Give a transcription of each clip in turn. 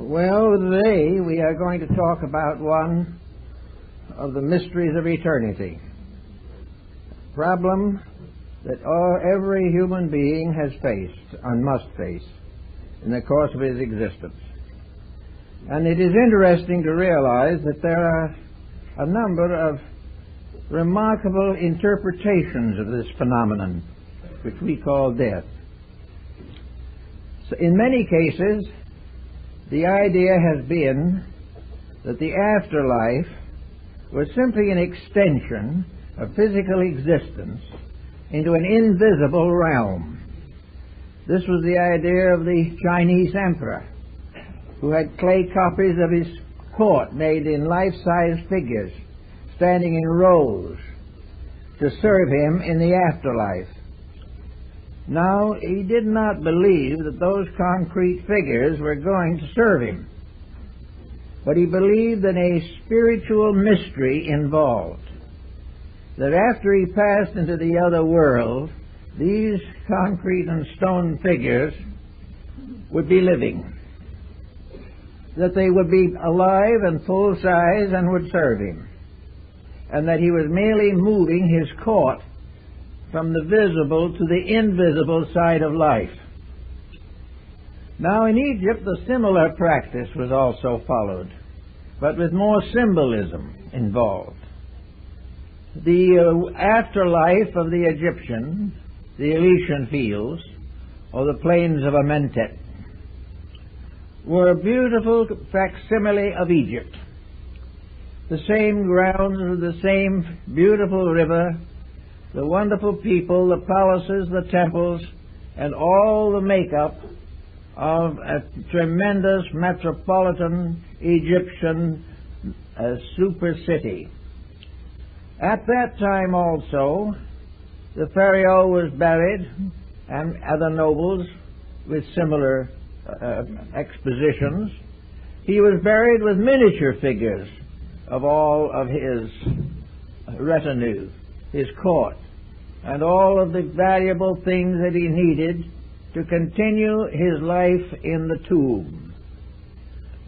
Well, today we are going to talk about one of the mysteries of eternity. Problem that every human being has faced and must face in the course of his existence. And it is interesting to realize that there are a number of remarkable interpretations of this phenomenon, which we call death. So in many cases, the idea has been that the afterlife was simply an extension of physical existence into an invisible realm. This was the idea of the Chinese emperor, who had clay copies of his court made in life-size figures, standing in rows to serve him in the afterlife. Now, he did not believe that those concrete figures were going to serve him, but he believed in a spiritual mystery involved, that after he passed into the other world, these concrete and stone figures would be living, that they would be alive and full size and would serve him, and that he was merely moving his court from the visible to the invisible side of life. Now, in Egypt, a similar practice was also followed, but with more symbolism involved. The afterlife of the Egyptian, the Elysian fields, or the plains of Amentet, were a beautiful facsimile of Egypt. The same grounds with the same beautiful river, the wonderful people, the palaces, the temples, and all the makeup of a tremendous metropolitan Egyptian super city. At that time also, the pharaoh was buried, and other nobles with similar expositions. He was buried with miniature figures of all of his retinue, his court, and all of the valuable things that he needed to continue his life in the tomb.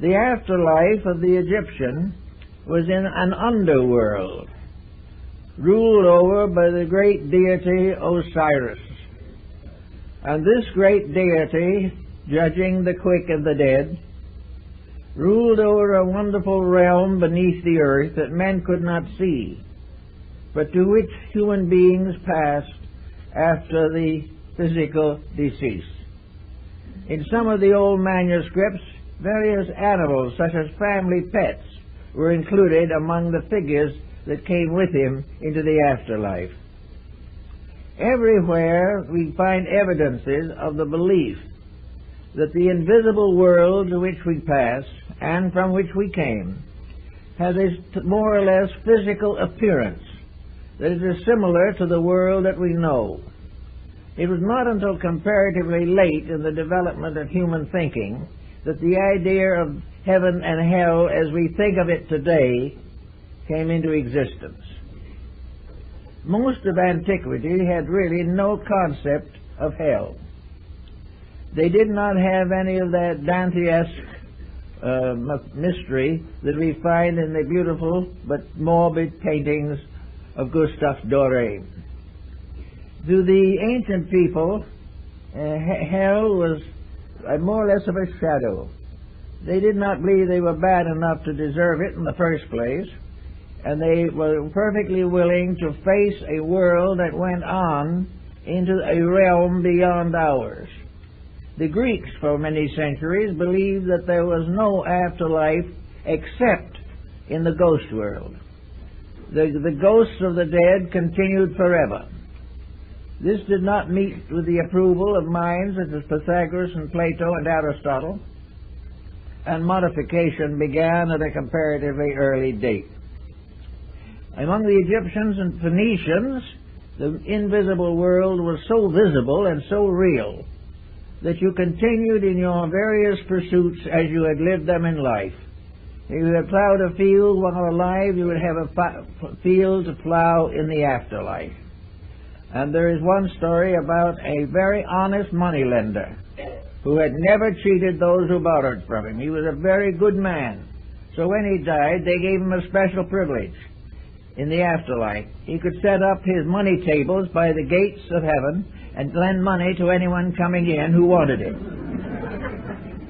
The afterlife of the Egyptian was in an underworld, ruled over by the great deity Osiris. And this great deity, judging the quick and the dead, ruled over a wonderful realm beneath the earth that men could not see, but to which human beings passed after the physical decease. In some of the old manuscripts, various animals, such as family pets, were included among the figures that came with him into the afterlife. Everywhere we find evidences of the belief that the invisible world to which we pass and from which we came has a more or less physical appearance that is similar to the world that we know. It was not until comparatively late in the development of human thinking that the idea of heaven and hell as we think of it today came into existence. Most of antiquity had really no concept of hell. They did not have any of that Dantesque mystery that we find in the beautiful but morbid paintings of Gustave Doré. To the ancient people, hell was more or less of a shadow. They did not believe they were bad enough to deserve it in the first place, and they were perfectly willing to face a world that went on into a realm beyond ours. The Greeks, for many centuries, believed that there was no afterlife except in the ghost world. The ghosts of the dead continued forever. This did not meet with the approval of minds such as Pythagoras and Plato and Aristotle, and modification began at a comparatively early date. Among the Egyptians and Phoenicians, the invisible world was so visible and so real that you continued in your various pursuits as you had lived them in life. If you had plowed a field while alive, you would have a field to plow in the afterlife. And there is one story about a very honest moneylender who had never cheated those who borrowed from him. He was a very good man. So when he died, they gave him a special privilege in the afterlife. He could set up his money tables by the gates of heaven and lend money to anyone coming in who wanted it.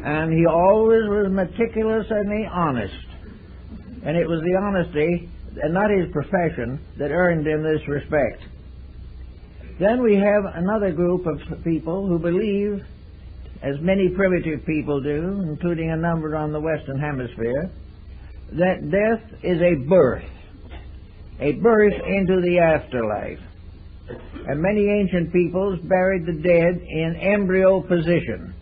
And he always was meticulous and honest. And it was the honesty, and not his profession, that earned him this respect. Then we have another group of people who believe, as many primitive people do, including a number on the Western Hemisphere, that death is a birth into the afterlife. And many ancient peoples buried the dead in embryo position,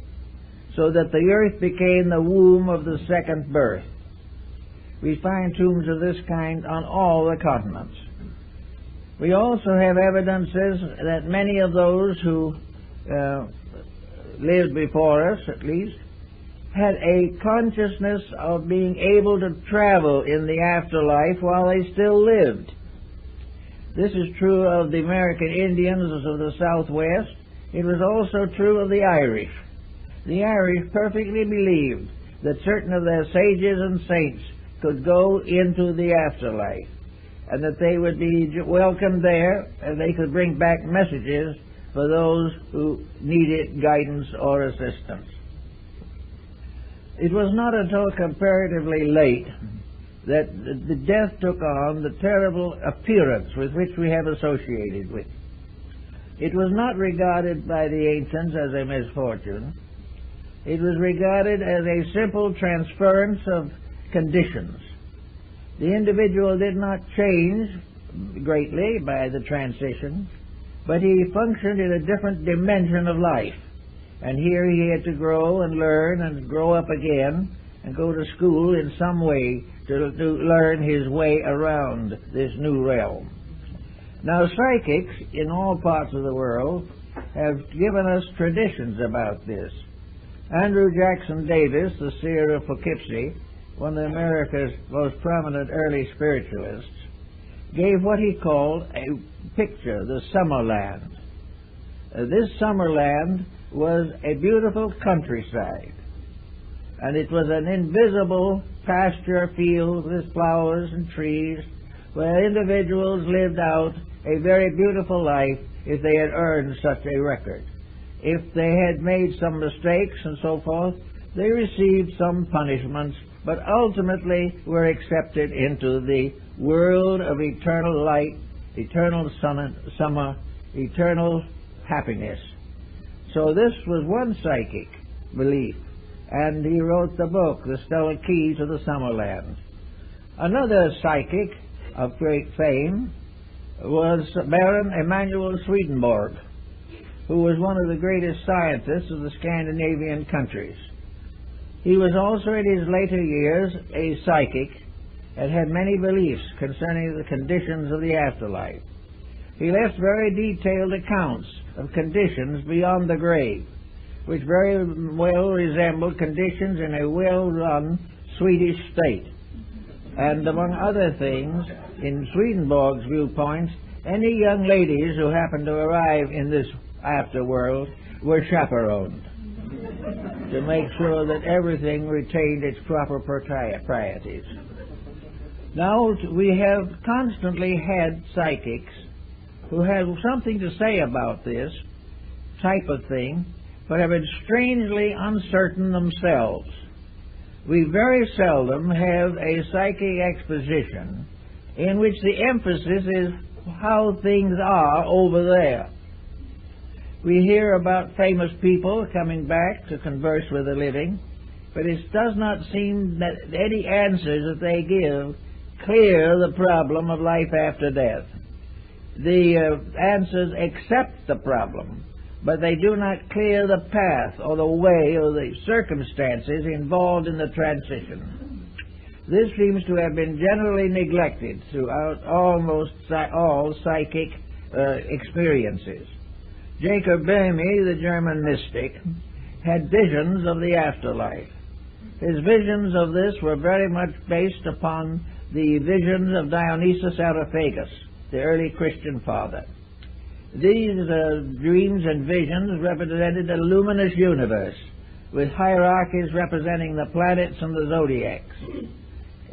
so that the earth became the womb of the second birth. We find tombs of this kind on all the continents. We also have evidences that many of those who lived before us, at least, had a consciousness of being able to travel in the afterlife while they still lived. This is true of the American Indians of the Southwest. It was also true of the Irish. The Irish perfectly believed that certain of their sages and saints could go into the afterlife, and that they would be welcomed there, and they could bring back messages for those who needed guidance or assistance. It was not until comparatively late that the death took on the terrible appearance with which we have associated with. It was not regarded by the ancients as a misfortune. It was regarded as a simple transference of conditions. The individual did not change greatly by the transition, but he functioned in a different dimension of life. And here he had to grow and learn and grow up again and go to school in some way to learn his way around this new realm. Now, psychics in all parts of the world have given us traditions about this. Andrew Jackson Davis, the seer of Poughkeepsie, one of America's most prominent early spiritualists, gave what he called a picture, the Summerland. This Summerland was a beautiful countryside, and it was an invisible pasture field with flowers and trees where individuals lived out a very beautiful life if they had earned such a record. If they had made some mistakes and so forth, they received some punishments, but ultimately were accepted into the world of eternal light, eternal summer, eternal happiness. So this was one psychic belief, and he wrote the book, The Stellar Key to the Summerland. Another psychic of great fame was Baron Emanuel Swedenborg, who was one of the greatest scientists of the Scandinavian countries. He was also in his later years a psychic and had many beliefs concerning the conditions of the afterlife. He left very detailed accounts of conditions beyond the grave, which very well resembled conditions in a well-run Swedish state. And among other things, in Swedenborg's viewpoints, any young ladies who happened to arrive in this afterworld were chaperoned to make sure that everything retained its proper proprieties. Now, we have constantly had psychics who have something to say about this type of thing, but have been strangely uncertain themselves. We very seldom have a psychic exposition in which the emphasis is how things are over there. We hear about famous people coming back to converse with the living, but it does not seem that any answers that they give clear the problem of life after death. The answers accept the problem, but they do not clear the path or the way or the circumstances involved in the transition. This seems to have been generally neglected throughout almost all psychic experiences. Jacob Boehme, the German mystic, had visions of the afterlife. His visions of this were very much based upon the visions of Dionysius Areopagus, the early Christian father. These dreams and visions represented a luminous universe with hierarchies representing the planets and the zodiacs.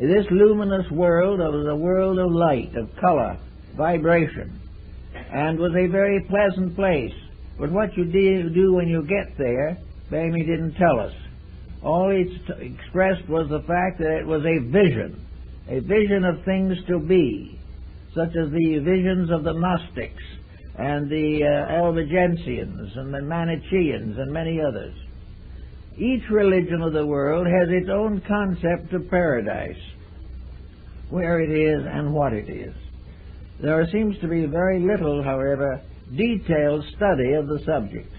This luminous world was a world of light, of color, vibration, and was a very pleasant place. But what you do when you get there, Bamey didn't tell us. All it expressed was the fact that it was a vision of things to be, such as the visions of the Gnostics and the Albigensians and the Manichaeans and many others. Each religion of the world has its own concept of paradise, where it is and what it is. There seems to be very little, however, detailed study of the subject.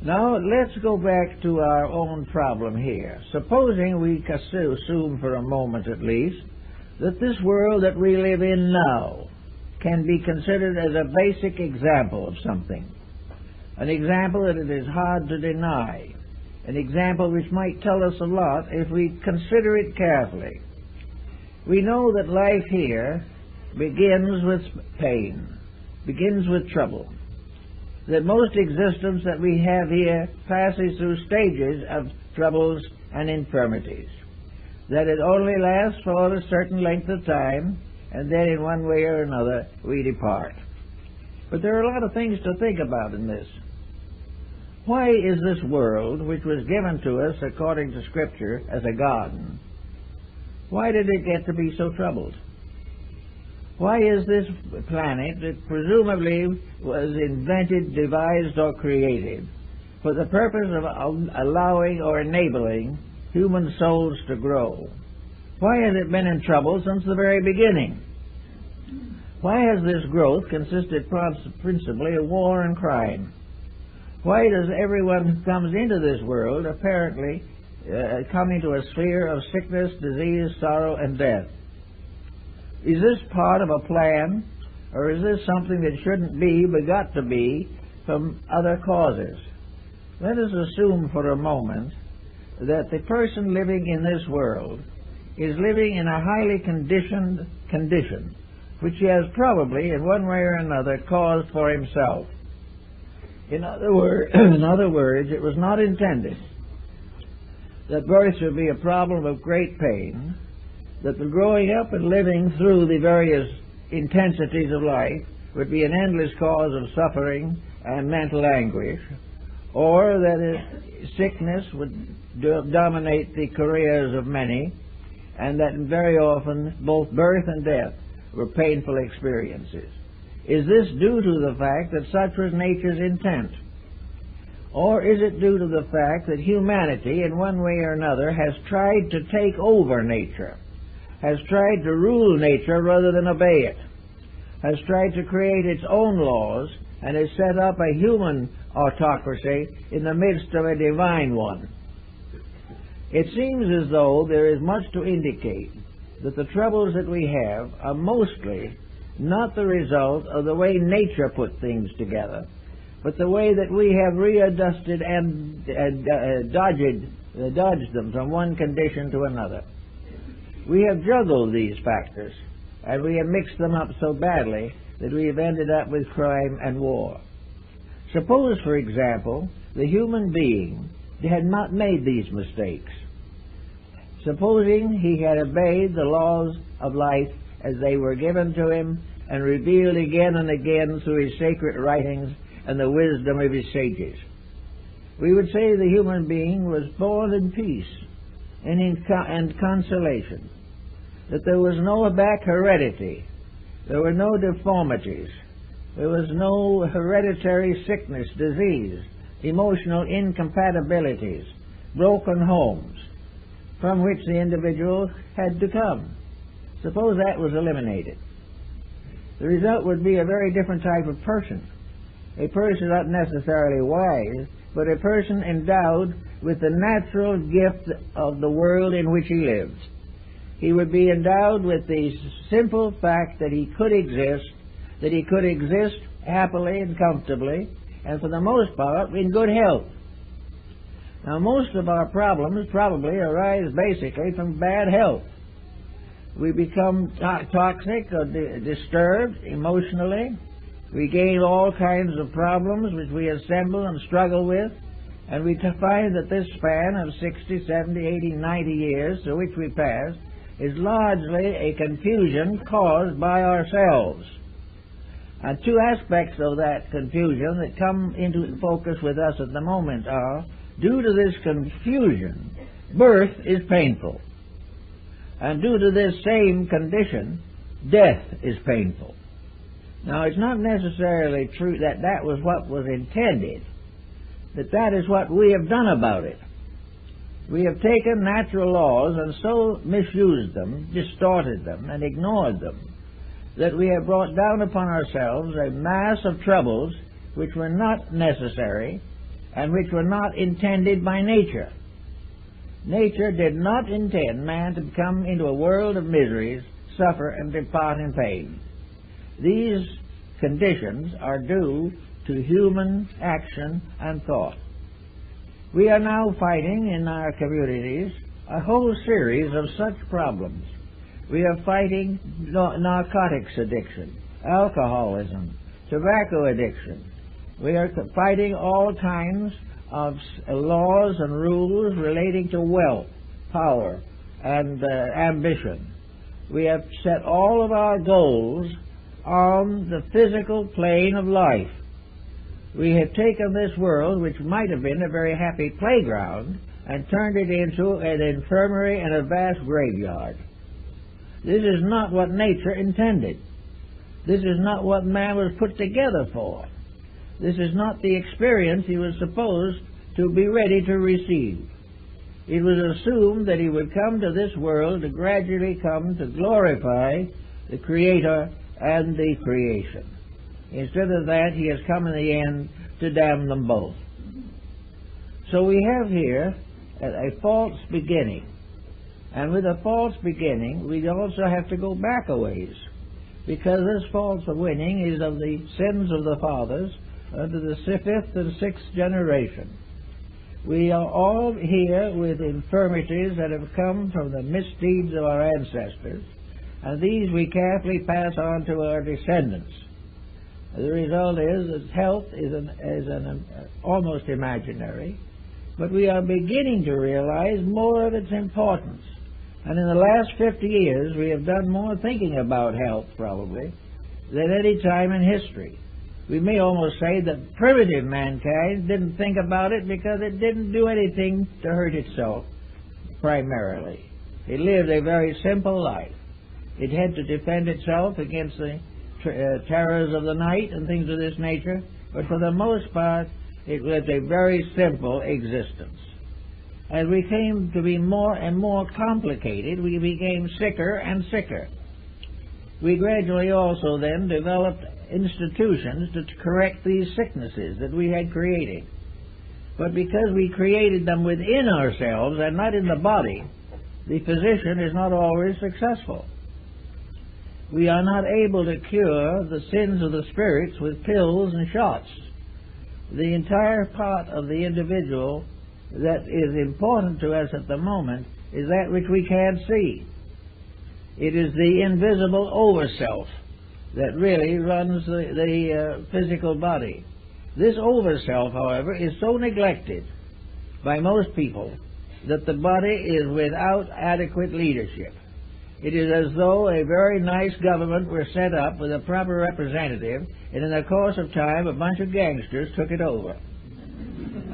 Now, let's go back to our own problem here. Supposing we assume for a moment at least that this world that we live in now can be considered as a basic example of something, an example that it is hard to deny, an example which might tell us a lot if we consider it carefully. We know that life here begins with pain, begins with trouble, that most existence that we have here passes through stages of troubles and infirmities, that it only lasts for a certain length of time, and then in one way or another we depart. But there are a lot of things to think about in this. Why is this world, which was given to us according to Scripture as a garden, why did it get to be so troubled? Why is this planet that presumably was invented, devised, or created for the purpose of allowing or enabling human souls to grow, why has it been in trouble since the very beginning? Why has this growth consisted principally of war and crime? Why does everyone who comes into this world apparently come into a sphere of sickness, disease, sorrow, and death? Is this part of a plan, or is this something that shouldn't be but got to be from other causes? Let us assume for a moment that the person living in this world is living in a highly conditioned condition, which he has probably, in one way or another, caused for himself. In other words, it was not intended that birth should be a problem of great pain, that the growing up and living through the various intensities of life would be an endless cause of suffering and mental anguish, or that sickness would dominate the careers of many, and that very often both birth and death were painful experiences. Is this due to the fact that such was nature's intent? Or is it due to the fact that humanity, in one way or another, has tried to take over nature, has tried to rule nature rather than obey it, has tried to create its own laws, and has set up a human autocracy in the midst of a divine one? It seems as though there is much to indicate that the troubles that we have are mostly not the result of the way nature put things together, but the way that we have readjusted and dodged them from one condition to another. We have juggled these factors, and we have mixed them up so badly that we have ended up with crime and war. Suppose, for example, the human being had not made these mistakes. Supposing he had obeyed the laws of life as they were given to him and revealed again and again through his sacred writings and the wisdom of his sages. We would say the human being was born in peace and in consolation, that there was no back heredity, there were no deformities, there was no hereditary sickness, disease, emotional incompatibilities, broken homes, from which the individual had to come. Suppose that was eliminated. The result would be a very different type of person. A person not necessarily wise, but a person endowed with the natural gift of the world in which he lives. He would be endowed with the simple fact that he could exist happily and comfortably, and for the most part in good health. Now, most of our problems probably arise basically from bad health. We become toxic or disturbed emotionally. We gain all kinds of problems which we assemble and struggle with, And we find that this span of 60, 70, 80, 90 years through which we pass is largely a confusion caused by ourselves. And two aspects of that confusion that come into focus with us at the moment are, due to this confusion, birth is painful. And due to this same condition, death is painful. Now, it's not necessarily true that that was what was intended, but that is what we have done about it. We have taken natural laws and so misused them, distorted them, and ignored them, that we have brought down upon ourselves a mass of troubles which were not necessary and which were not intended by nature. Nature did not intend man to come into a world of miseries, suffer, and depart in pain. These conditions are due to human action and thought. We are now fighting in our communities a whole series of such problems. We are fighting narcotics addiction, alcoholism, tobacco addiction. We are fighting all kinds of laws and rules relating to wealth, power, and ambition. We have set all of our goals on the physical plane of life. We have taken this world, which might have been a very happy playground, and turned it into an infirmary and a vast graveyard. This is not what nature intended. This is not what man was put together for. This is not the experience he was supposed to be ready to receive. It was assumed that he would come to this world to gradually come to glorify the Creator and the creation. Instead of that, he has come in the end to damn them both. So we have here a false beginning. And with a false beginning, we also have to go back a ways, because this false beginning is of the sins of the fathers to the fifth and sixth generation. We are all here with infirmities that have come from the misdeeds of our ancestors, and these we carefully pass on to our descendants. The result is that health is almost imaginary, but we are beginning to realize more of its importance. And in the last 50 years, we have done more thinking about health, probably, than any time in history. We may almost say that primitive mankind didn't think about it because it didn't do anything to hurt itself, primarily. It lived a very simple life. It had to defend itself against the terrors of the night and things of this nature, but for the most part, it lived a very simple existence. As we came to be more and more complicated, we became sicker and sicker. We gradually also then developed institutions to correct these sicknesses that we had created. But because we created them within ourselves and not in the body, the physician is not always successful. We are not able to cure the sins of the spirits with pills and shots. The entire part of the individual that is important to us at the moment is that which we can't see. It is the invisible overself that really runs the physical body. This overself, however, is so neglected by most people that the body is without adequate leadership. It is as though a very nice government were set up with a proper representative, and in the course of time a bunch of gangsters took it over.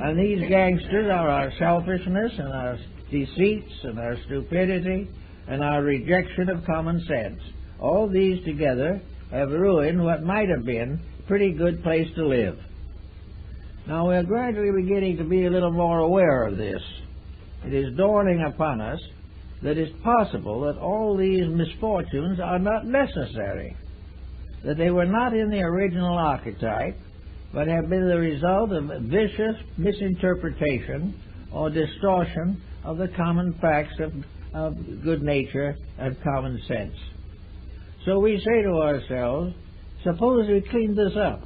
And these gangsters are our selfishness and our deceits and our stupidity and our rejection of common sense. All these together have ruined what might have been a pretty good place to live. Now we're gradually beginning to be a little more aware of this. It is dawning upon us that it's possible that all these misfortunes are not necessary, that they were not in the original archetype, but have been the result of vicious misinterpretation or distortion of the common facts of good nature and common sense. So we say to ourselves, suppose we clean this up.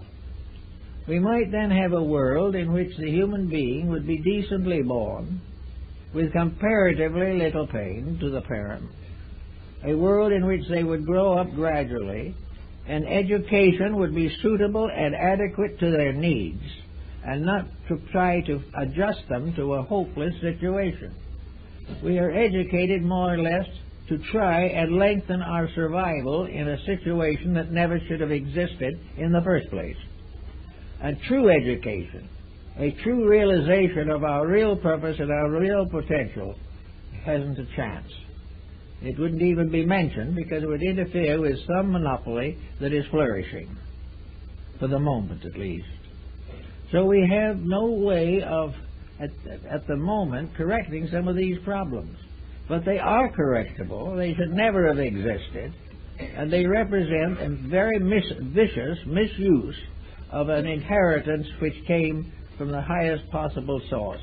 We might then have a world in which the human being would be decently born, with comparatively little pain to the parent, a world in which they would grow up gradually, and education would be suitable and adequate to their needs, and not to try to adjust them to a hopeless situation. We are educated more or less to try and lengthen our survival in a situation that never should have existed in the first place. A true education, a true realization of our real purpose and our real potential hasn't a chance. It wouldn't even be mentioned because it would interfere with some monopoly that is flourishing, for the moment at least. So we have no way of, at the moment, correcting some of these problems. But they are correctable. They should never have existed. And they represent a very vicious misuse of an inheritance which came from the highest possible source,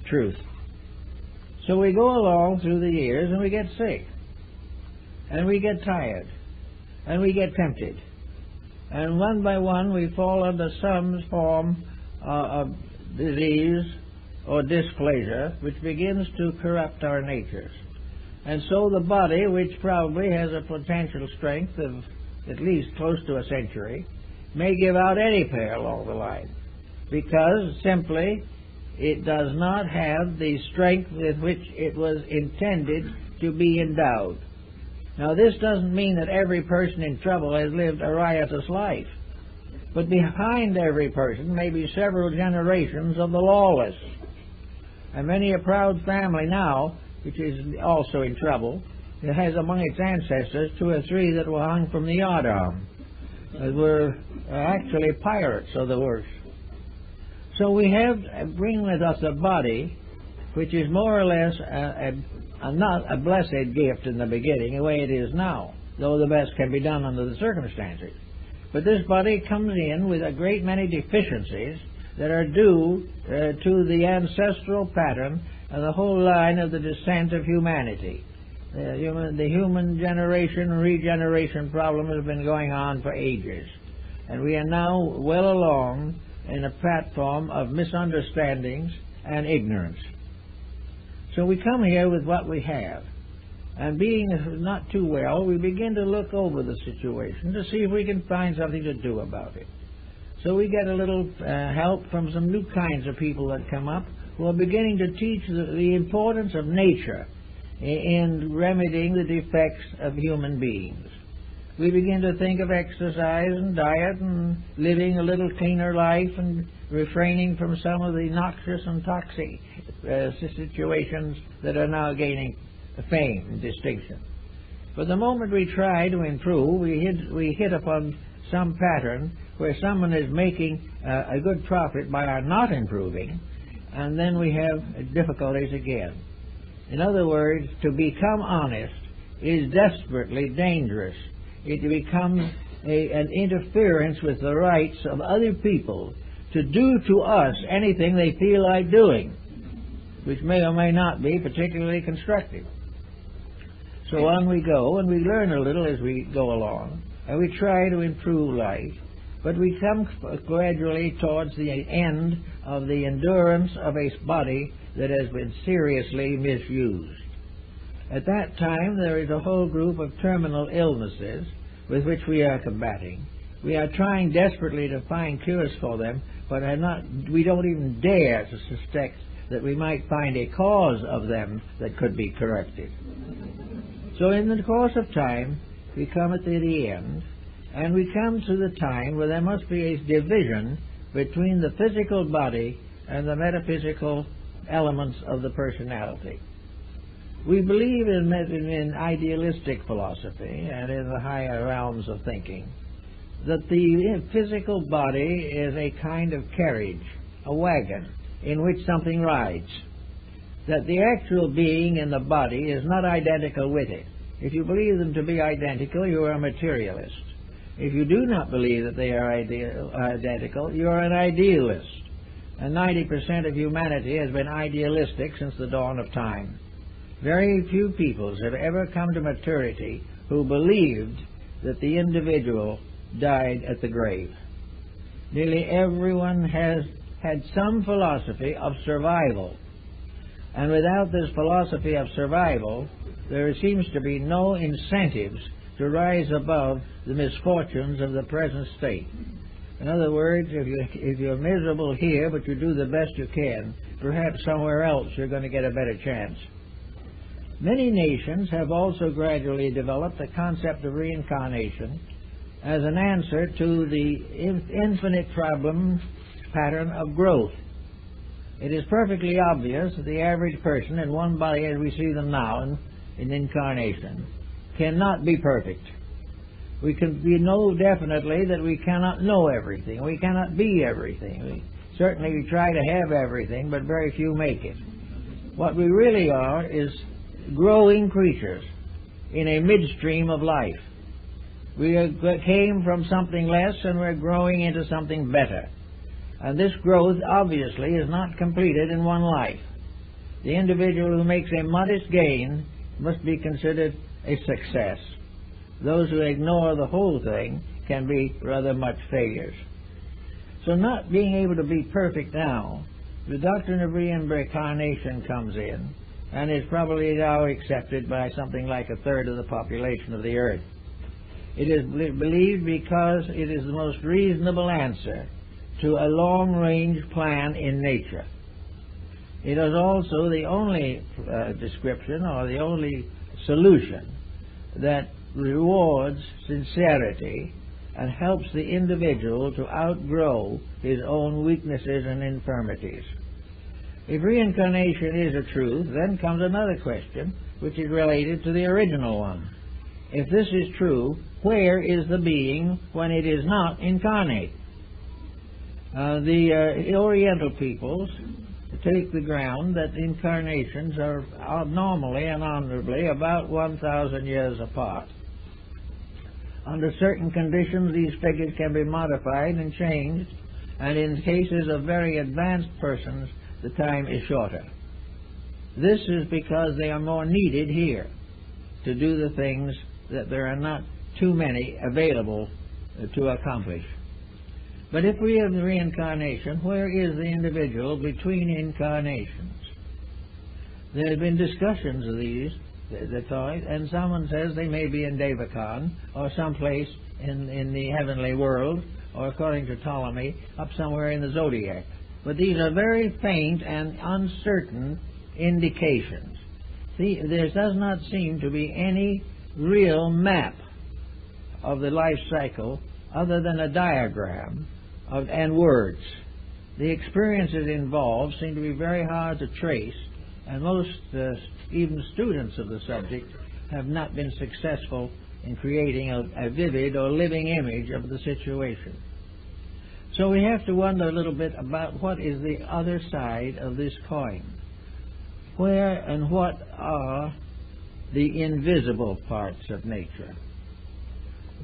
truth. So we go along through the years and we get sick. And we get tired. And we get tempted. And one by one we fall under some form of disease or displeasure which begins to corrupt our natures. And so the body, which probably has a potential strength of at least close to a century, may give out any pair along the line, because simply it does not have the strength with which it was intended to be endowed. Now, this doesn't mean that every person in trouble has lived a riotous life, but behind every person may be several generations of the lawless. And many a proud family now, which is also in trouble, it has among its ancestors 2 or 3 that were hung from the yardarm, that were actually pirates of the worst. So we have bring with us a body which is more or less not a blessed gift in the beginning, the way it is now, though the best can be done under the circumstances. But this body comes in with a great many deficiencies that are due to the ancestral pattern and the whole line of the descent of humanity. The human generation and regeneration problem has been going on for ages, and we are now well along in a platform of misunderstandings and ignorance. So we come here with what we have, and being not too well, we begin to look over the situation to see if we can find something to do about it. So we get a little help from some new kinds of people that come up who are beginning to teach the importance of nature in remedying the defects of human beings. We begin to think of exercise and diet and living a little cleaner life and refraining from some of the noxious and toxic situations that are now gaining fame and distinction. But the moment we try to improve, we hit upon some pattern where someone is making a good profit by our not improving, and then we have difficulties again. In other words, to become honest is desperately dangerous. It becomes an interference with the rights of other people to do to us anything they feel like doing, which may or may not be particularly constructive. So on we go, and we learn a little as we go along, and we try to improve life, but we come gradually towards the end of the endurance of a body that has been seriously misused. At that time, there is a whole group of terminal illnesses with which we are combating. We are trying desperately to find cures for them, but we don't even dare to suspect that we might find a cause of them that could be corrected. So in the course of time, we come at the end, and we come to the time where there must be a division between the physical body and the metaphysical elements of the personality. We believe in idealistic philosophy and in the higher realms of thinking that the physical body is a kind of carriage, a wagon, in which something rides. That the actual being in the body is not identical with it. If you believe them to be identical, you are a materialist. If you do not believe that they are identical, you are an idealist. And 90% of humanity has been idealistic since the dawn of time. Very few peoples have ever come to maturity who believed that the individual died at the grave. Nearly everyone has had some philosophy of survival. And without this philosophy of survival, there seems to be no incentives to rise above the misfortunes of the present state. In other words, if you're miserable here, but you do the best you can, perhaps somewhere else you're going to get a better chance. Many nations have also gradually developed the concept of reincarnation as an answer to the infinite problem pattern of growth. It is perfectly obvious that the average person in one body as we see them now in incarnation cannot be perfect. We know definitely that we cannot know everything. We cannot be everything. Certainly we try to have everything, but very few make it. What we really are is growing creatures in a midstream of life. We came from something less and we're growing into something better. And this growth obviously is not completed in one life. The individual who makes a modest gain must be considered a success. Those who ignore the whole thing can be rather much failures. So not being able to be perfect now, the doctrine of reincarnation comes in and is probably now accepted by something like a third of the population of the earth. It is believed because it is the most reasonable answer to a long-range plan in nature. It is also the only description or the only solution that rewards sincerity and helps the individual to outgrow his own weaknesses and infirmities. If reincarnation is a truth, then comes another question, which is related to the original one. If this is true, where is the being when it is not incarnate? The Oriental peoples take the ground that incarnations are normally and honorably about 1,000 years apart. Under certain conditions, these figures can be modified and changed, and in cases of very advanced persons, the time is shorter. This is because they are more needed here to do the things that there are not too many available to accomplish. But if we have the reincarnation, where is the individual between incarnations? There have been discussions of these, and someone says they may be in Dogecoin or someplace in the heavenly world, or according to Ptolemy, up somewhere in the zodiac. But these are very faint and uncertain indications. See, there does not seem to be any real map of the life cycle other than a diagram and words. The experiences involved seem to be very hard to trace, and most, even students of the subject, have not been successful in creating a vivid or living image of the situation. So we have to wonder a little bit about what is the other side of this coin. Where and what are the invisible parts of nature?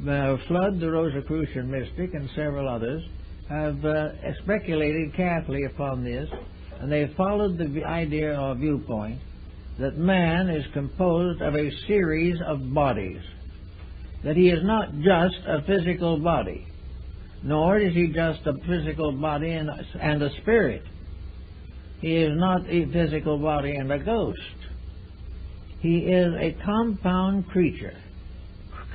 Flood, the Rosicrucian mystic, and several others have speculated carefully upon this, and they have followed the idea or viewpoint that man is composed of a series of bodies, that he is not just a physical body, nor is he just a physical body and a spirit. He is not a physical body and a ghost. He is a compound creature,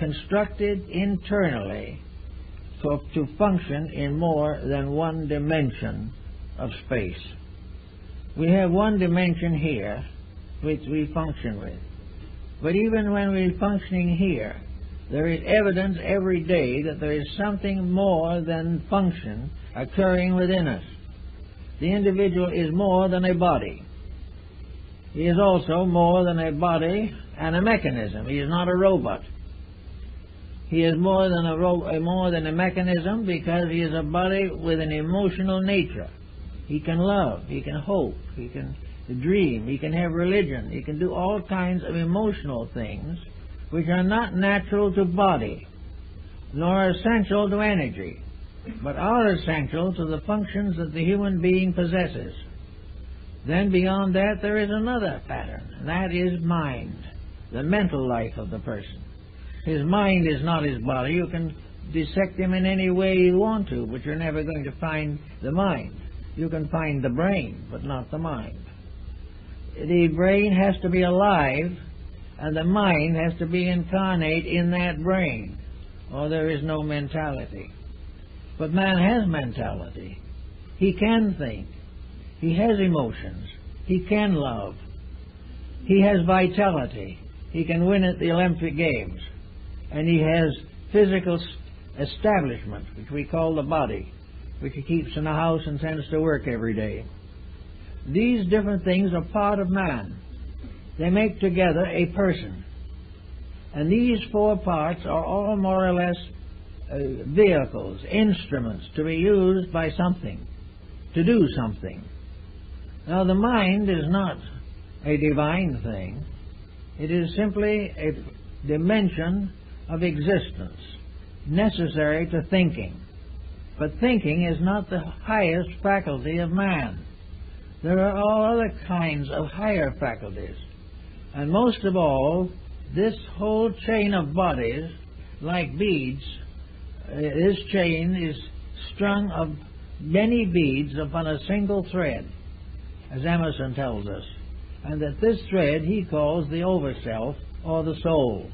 constructed internally to function in more than one dimension of space. We have one dimension here which we function with. But even when we're functioning here, there is evidence every day that there is something more than function occurring within us. The individual is more than a body. He is also more than a body and a mechanism. He is not a robot. He is more than a mechanism because he is a body with an emotional nature. He can love, he can hope, he can dream, he can have religion, he can do all kinds of emotional things which are not natural to body, nor essential to energy, but are essential to the functions that the human being possesses. Then beyond that there is another pattern, and that is mind, the mental life of the person. His mind is not his body. You can dissect him in any way you want to, but you're never going to find the mind. You can find the brain, but not the mind. The brain has to be alive, and the mind has to be incarnate in that brain, or there is no mentality. But man has mentality. He can think. He has emotions. He can love. He has vitality. He can win at the Olympic Games. And he has physical establishment, which we call the body, which he keeps in the house and sends to work every day. These different things are part of man. They make together a person. And these four parts are all more or less vehicles, instruments to be used by something, to do something. Now, the mind is not a divine thing. It is simply a dimension of existence necessary to thinking. But thinking is not the highest faculty of man. There are all other kinds of higher faculties. And most of all, this whole chain of bodies, like beads, this chain is strung of many beads upon a single thread, as Emerson tells us. And that this thread he calls the overself, or the soul.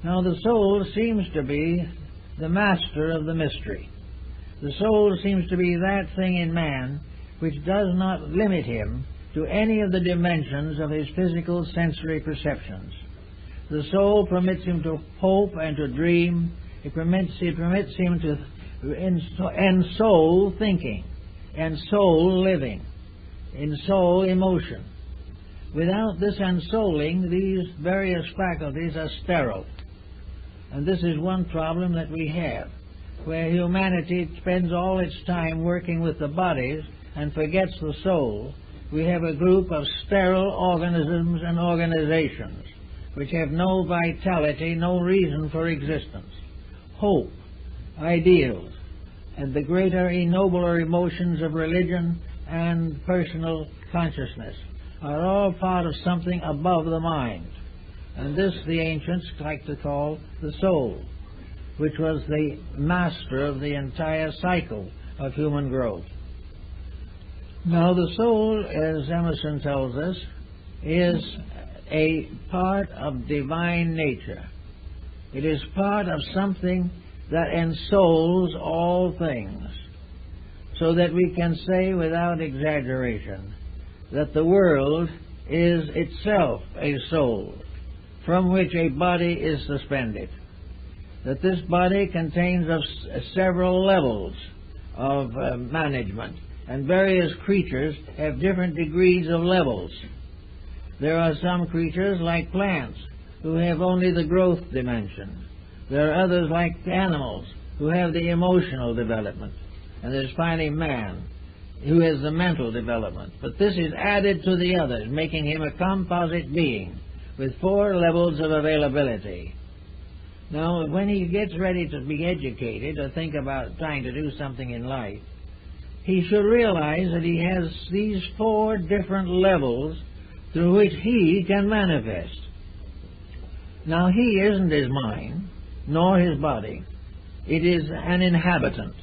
Now, the soul seems to be the master of the mystery. The soul seems to be that thing in man which does not limit him to any of the dimensions of his physical sensory perceptions. The soul permits him to hope and to dream. It permits him to ensoul thinking, ensoul living, ensoul emotion. Without this ensouling, these various faculties are sterile. And this is one problem that we have, where humanity spends all its time working with the bodies and forgets the soul. We have a group of sterile organisms and organizations which have no vitality, no reason for existence. Hope, ideals, and the greater, nobler emotions of religion and personal consciousness are all part of something above the mind. And this the ancients like to call the soul, which was the master of the entire cycle of human growth. Now, the soul, as Emerson tells us, is a part of divine nature. It is part of something that ensouls all things, so that we can say without exaggeration that the world is itself a soul from which a body is suspended, that this body contains several levels of management, and various creatures have different degrees of levels. There are some creatures, like plants, who have only the growth dimension. There are others, like animals, who have the emotional development. And there's finally man, who has the mental development. But this is added to the others, making him a composite being with 4 levels of availability. Now, when he gets ready to be educated or think about trying to do something in life, he should realize that he has these 4 different levels through which he can manifest. Now, he isn't his mind, nor his body. It is an inhabitant.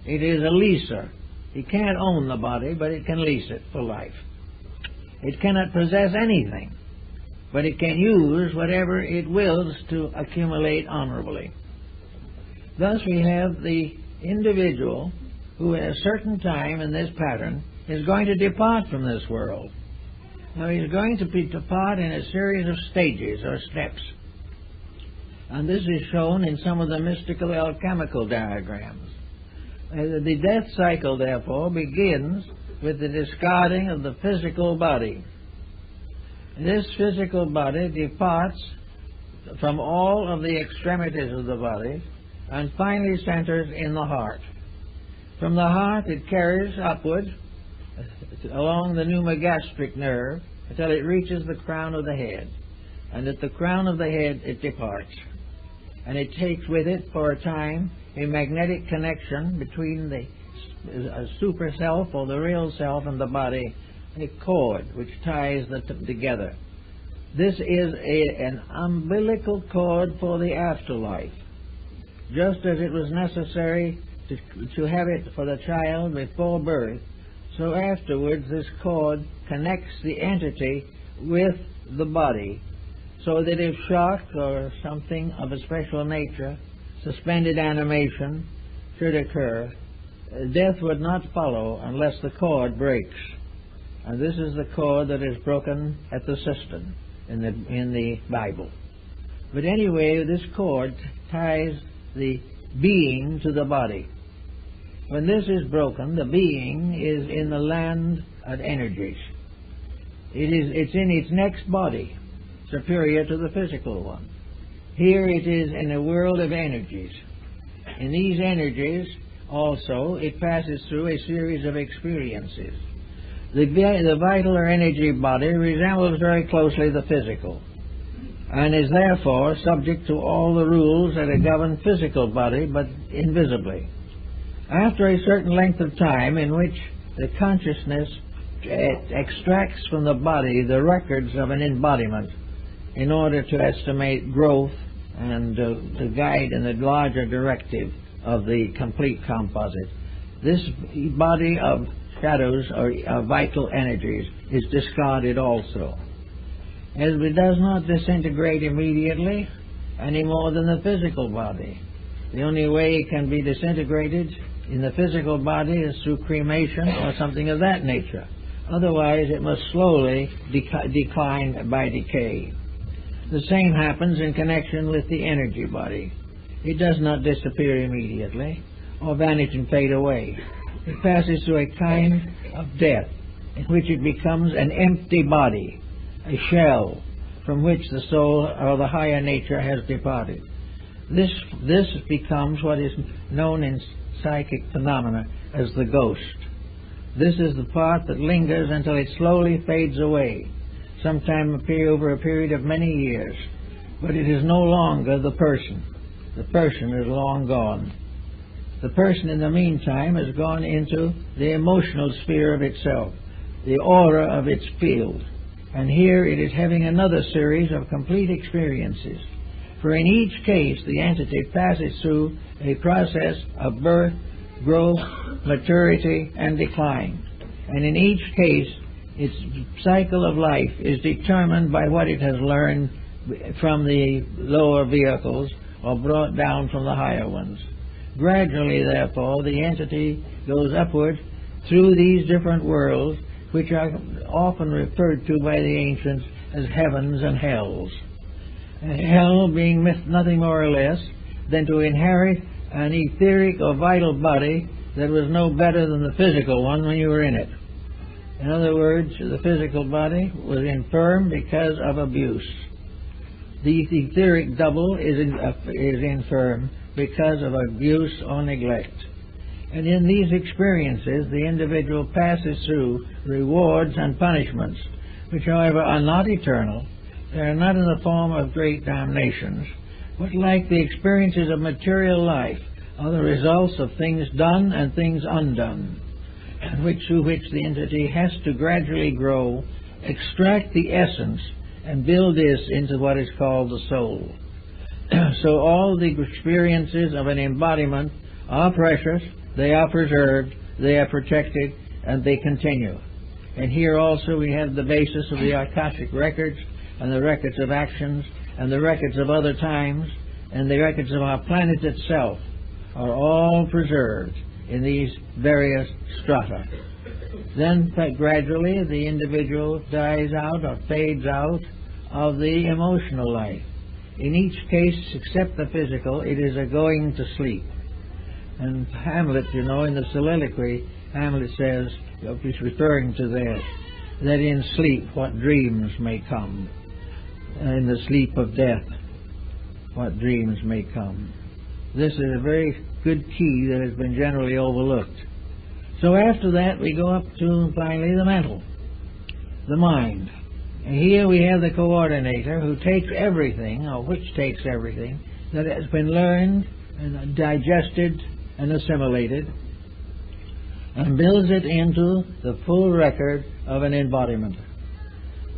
It is a leaser. He can't own the body, but it can lease it for life. It cannot possess anything, but it can use whatever it wills to accumulate honorably. Thus we have the individual who at a certain time in this pattern is going to depart from this world. Now, he's going to depart in a series of stages or steps. And this is shown in some of the mystical alchemical diagrams. The death cycle, therefore, begins with the discarding of the physical body. This physical body departs from all of the extremities of the body and finally centers in the heart. From the heart it carries upward along the pneumogastric nerve until it reaches the crown of the head. And at the crown of the head it departs. And it takes with it for a time a magnetic connection between the super self or the real self and the body, a cord which ties them together. This is an umbilical cord for the afterlife. Just as it was necessary to have it for the child before birth, so afterwards this cord connects the entity with the body, so that if shocked or something of a special nature, suspended animation, should occur, death would not follow unless the cord breaks. And this is the cord that is broken at the cistern in the Bible. But anyway, this cord ties the being to the body. When this is broken, the being is in the land of energies. It's in its next body, superior to the physical one. Here it is in a world of energies. In these energies, also, it passes through a series of experiences. The vital or energy body resembles very closely the physical, and is therefore subject to all the rules that govern physical body, but invisibly. After a certain length of time in which the consciousness extracts from the body the records of an embodiment in order to estimate growth and to guide in the larger directive of the complete composite, this body of shadows or vital energies is discarded also. As it does not disintegrate immediately any more than the physical body. The only way it can be disintegrated in the physical body is through cremation or something of that nature. Otherwise, it must slowly decline by decay. The same happens in connection with the energy body. It does not disappear immediately or vanish and fade away. It passes through a kind of death in which it becomes an empty body, a shell from which the soul or the higher nature has departed. This becomes what is known in psychic phenomena as the ghost. This is the part that lingers until it slowly fades away, sometime over a period of many years. But it is no longer the person. The person is long gone. The person, in the meantime, has gone into the emotional sphere of itself, the aura of its field. And here it is having another series of complete experiences. For in each case, the entity passes through a process of birth, growth, maturity, and decline. And in each case, its cycle of life is determined by what it has learned from the lower vehicles or brought down from the higher ones. Gradually, therefore, the entity goes upward through these different worlds, which are often referred to by the ancients as heavens and hells. Hell being nothing more or less than to inherit an etheric or vital body that was no better than the physical one when you were in it. In other words, the physical body was infirm because of abuse. The etheric double is infirm because of abuse or neglect. And in these experiences, the individual passes through rewards and punishments, which, however, are not eternal. They are not in the form of great damnations, but like the experiences of material life, are the results of things done and things undone, through which the entity has to gradually grow, extract the essence, and build this into what is called the soul. So all the experiences of an embodiment are precious, they are preserved, they are protected, and they continue. And here also we have the basis of the Akashic records, and the records of actions, and the records of other times, and the records of our planet itself are all preserved in these various strata. Then gradually the individual dies out or fades out of the emotional life. In each case, except the physical, it is a going to sleep. And Hamlet, in the soliloquy, Hamlet says, he's referring to this, that in sleep what dreams may come. In the sleep of death, what dreams may come. This is a very good key that has been generally overlooked. So after that, we go up to, finally, the mental, the mind. And here we have the coordinator who takes everything, or which takes everything, that has been learned and digested and assimilated, and builds it into the full record of an embodiment.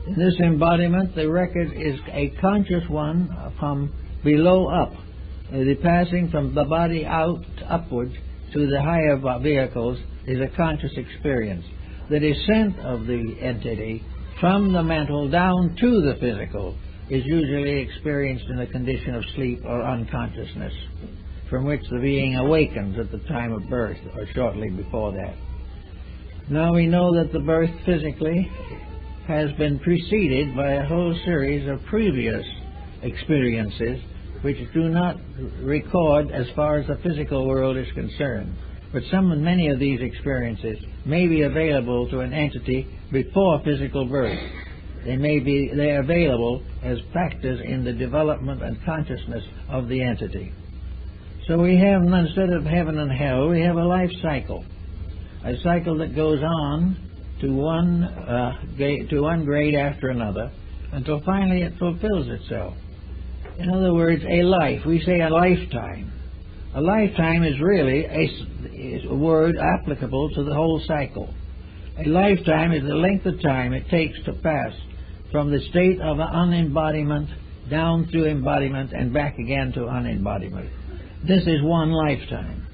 In this embodiment, the record is a conscious one from below up. The passing from the body out upward to the higher vehicles is a conscious experience. The descent of the entity from the mental down to the physical is usually experienced in a condition of sleep or unconsciousness. from which the being awakens at the time of birth or shortly before that. Now we know that the birth physically has been preceded by a whole series of previous experiences which do not record as far as the physical world is concerned. But many of these experiences may be available to an entity before physical birth. They're available as factors in the development and consciousness of the entity. So we have, instead of heaven and hell, we have a life cycle. A cycle that goes on to one grade after another until finally it fulfills itself. In other words, a life. We say a lifetime. A lifetime is really a word applicable to the whole cycle. A lifetime is the length of time it takes to pass from the state of unembodiment down through embodiment and back again to unembodiment. This is one lifetime.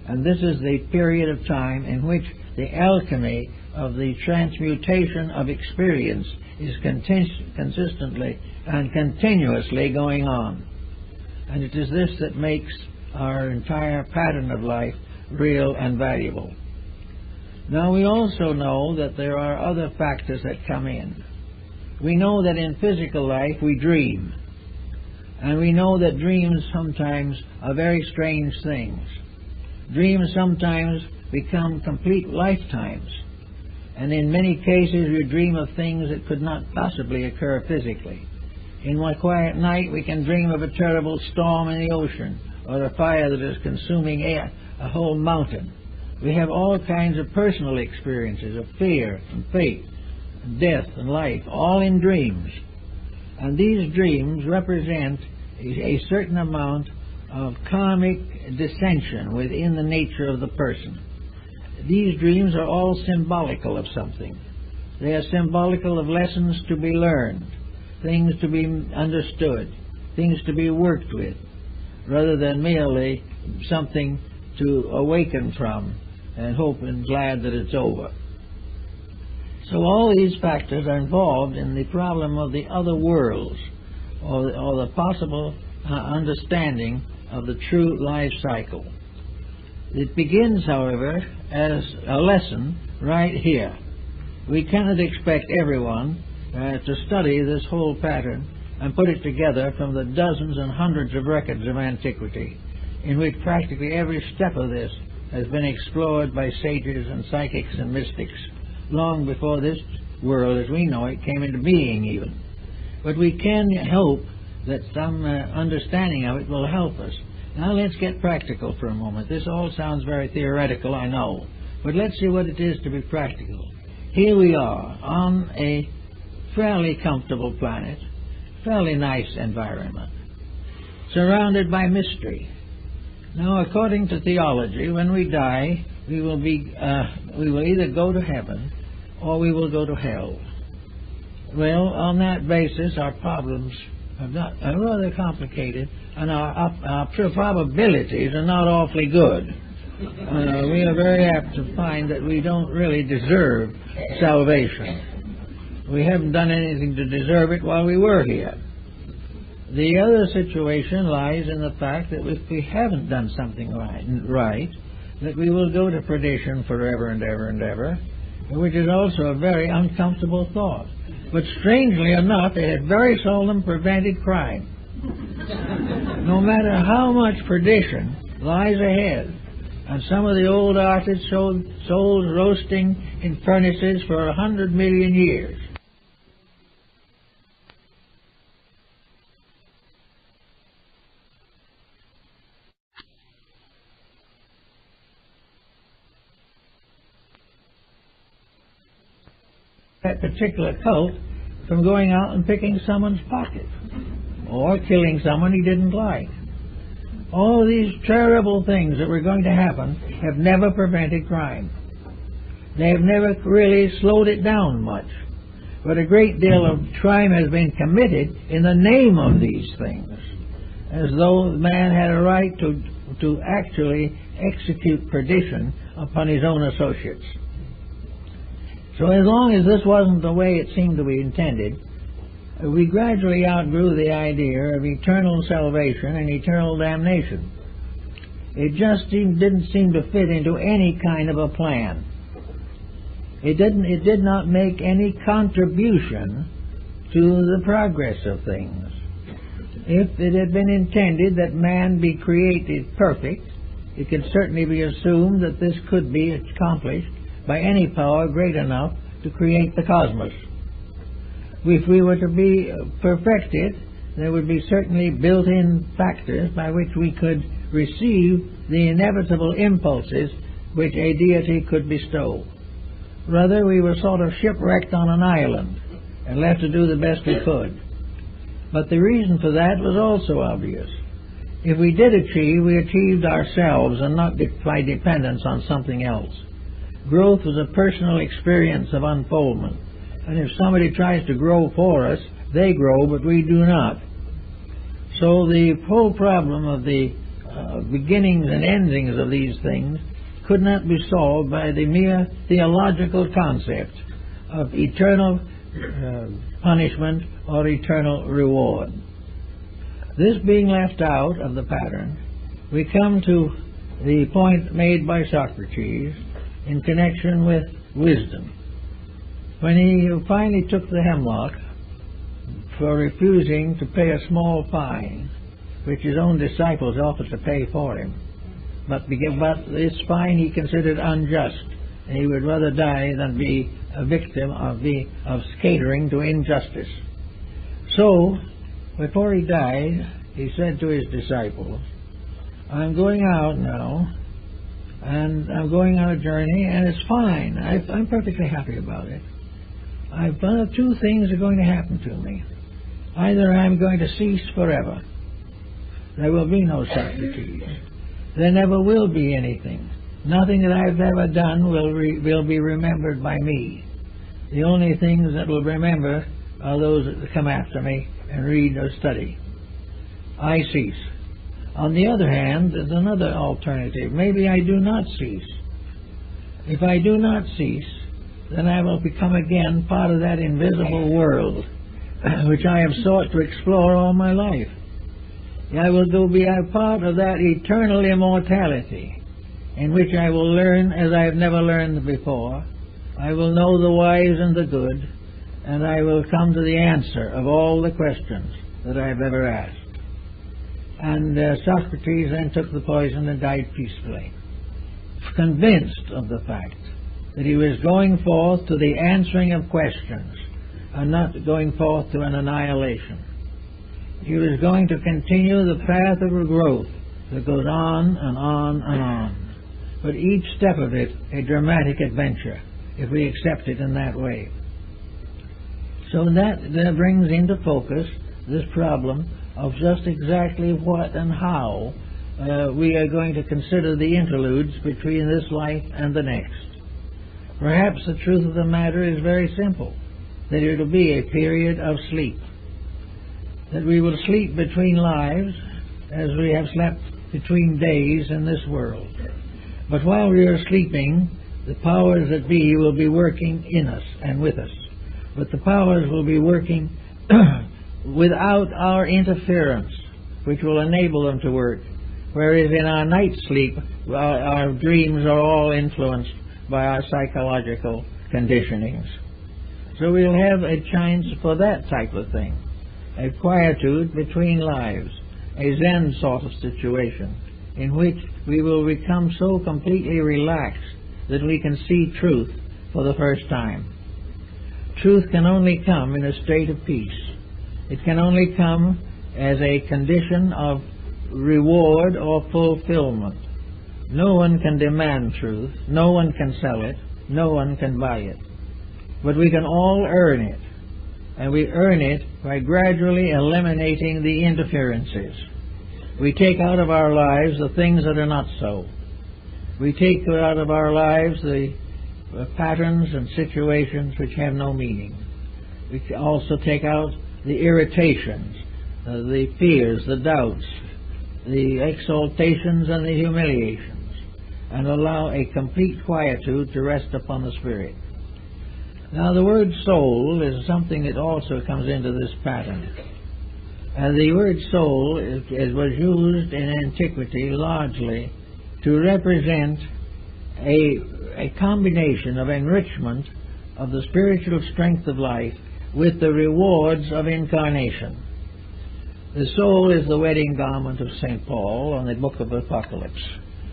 And this is the period of time in which the alchemy of the transmutation of experience is consistently and continuously going on. And it is this that makes our entire pattern of life real and valuable. Now we also know that there are other factors that come in. We know that in physical life we dream. And we know that dreams sometimes are very strange things. Dreams sometimes become complete lifetimes. And in many cases we dream of things that could not possibly occur physically. In one quiet night we can dream of a terrible storm in the ocean, or a fire that is consuming a whole mountain. We have all kinds of personal experiences of fear and fate, and death and life, all in dreams. And these dreams represent a certain amount of karmic dissension within the nature of the person. These dreams are all symbolical of something. They are symbolical of lessons to be learned, things to be understood, things to be worked with, rather than merely something to awaken from and hope and glad that it's over. So all these factors are involved in the problem of the other worlds, or the possible understanding of the true life cycle. It begins, however, as a lesson right here. We cannot expect everyone to study this whole pattern and put it together from the dozens and hundreds of records of antiquity, in which practically every step of this has been explored by sages and psychics and mystics long before this world as we know it came into being even. But we can hope that some understanding of it will help us. Now let's get practical for a moment. This all sounds very theoretical, I know, but let's see what it is to be practical. Here we are on a fairly comfortable planet, fairly nice environment, surrounded by mystery. Now, according to theology, when we die, we will either go to heaven or we will go to hell. Well, on that basis, our problems are rather complicated, and our probabilities are not awfully good. We are very apt to find that we don't really deserve salvation. We haven't done anything to deserve it while we were here. The other situation lies in the fact that if we haven't done something right, that we will go to perdition forever and ever and ever, which is also a very uncomfortable thought. But strangely enough, it has very seldom prevented crime. No matter how much perdition lies ahead, and some of the old artists sold souls roasting in furnaces for 100 million years. That particular cult from going out and picking someone's pocket or killing someone he didn't like. All of these terrible things that were going to happen have never prevented crime. They have never really slowed it down much. But a great deal of crime has been committed in the name of these things, as though man had a right to actually execute perdition upon his own associates. So as long as this wasn't the way it seemed to be intended, we gradually outgrew the idea of eternal salvation and eternal damnation. It just didn't seem to fit into any kind of a plan. It did not make any contribution to the progress of things. If it had been intended that man be created perfect, it can certainly be assumed that this could be accomplished by any power great enough to create the cosmos. If we were to be perfected, there would be certainly built-in factors by which we could receive the inevitable impulses which a deity could bestow. Rather, we were sort of shipwrecked on an island and left to do the best we could. But the reason for that was also obvious. If we did achieve, we achieved ourselves and not by dependence on something else. Growth was a personal experience of unfoldment. And if somebody tries to grow for us, they grow, but we do not. So the whole problem of the beginnings and endings of these things could not be solved by the mere theological concept of eternal punishment or eternal reward. This being left out of the pattern, we come to the point made by Socrates in connection with wisdom. When he finally took the hemlock for refusing to pay a small fine, which his own disciples offered to pay for him, but this fine he considered unjust, and he would rather die than be a victim of catering to injustice. So, before he died, he said to his disciples, "I'm going out now, and I'm going on a journey, and it's fine. I'm perfectly happy about it. I've done two things are going to happen to me. Either I'm going to cease forever. There will be no Socrates. There never will be anything. Nothing that I've ever done will be remembered by me. The only things that will remember are those that come after me and read or study. I cease. On the other hand, there's another alternative. Maybe I do not cease. If I do not cease, then I will become again part of that invisible world which I have sought to explore all my life. I will be a part of that eternal immortality in which I will learn as I have never learned before. I will know the wise and the good, and I will come to the answer of all the questions that I have ever asked." And Socrates then took the poison and died peacefully, convinced of the fact that he was going forth to the answering of questions and not going forth to an annihilation. He was going to continue the path of growth that goes on and on and on, but each step of it a dramatic adventure, if we accept it in that way. So that brings into focus this problem of just exactly what and how we are going to consider the interludes between this life and the next. Perhaps the truth of the matter is very simple, that it will be a period of sleep, that we will sleep between lives as we have slept between days in this world. But while we are sleeping, the powers that be will be working in us and with us. But the powers will be working without our interference, which will enable them to work. Whereas in our night sleep, our dreams are all influenced by our psychological conditionings. So we'll have a chance for that type of thing, a quietude between lives, a Zen sort of situation, in which we will become so completely relaxed that we can see truth for the first time. Truth can only come in a state of peace. It can only come as a condition of reward or fulfillment. No one can demand truth. No one can sell it. No one can buy it. But we can all earn it. And we earn it by gradually eliminating the interferences. We take out of our lives the things that are not so. We take out of our lives the patterns and situations which have no meaning. We also take out the irritations, the fears, the doubts, the exaltations and the humiliations, and allow a complete quietude to rest upon the spirit. Now the word soul is something that also comes into this pattern. And the word soul was used in antiquity largely to represent a combination of enrichment of the spiritual strength of life with the rewards of incarnation. The soul is the wedding garment of St. Paul on the book of Apocalypse.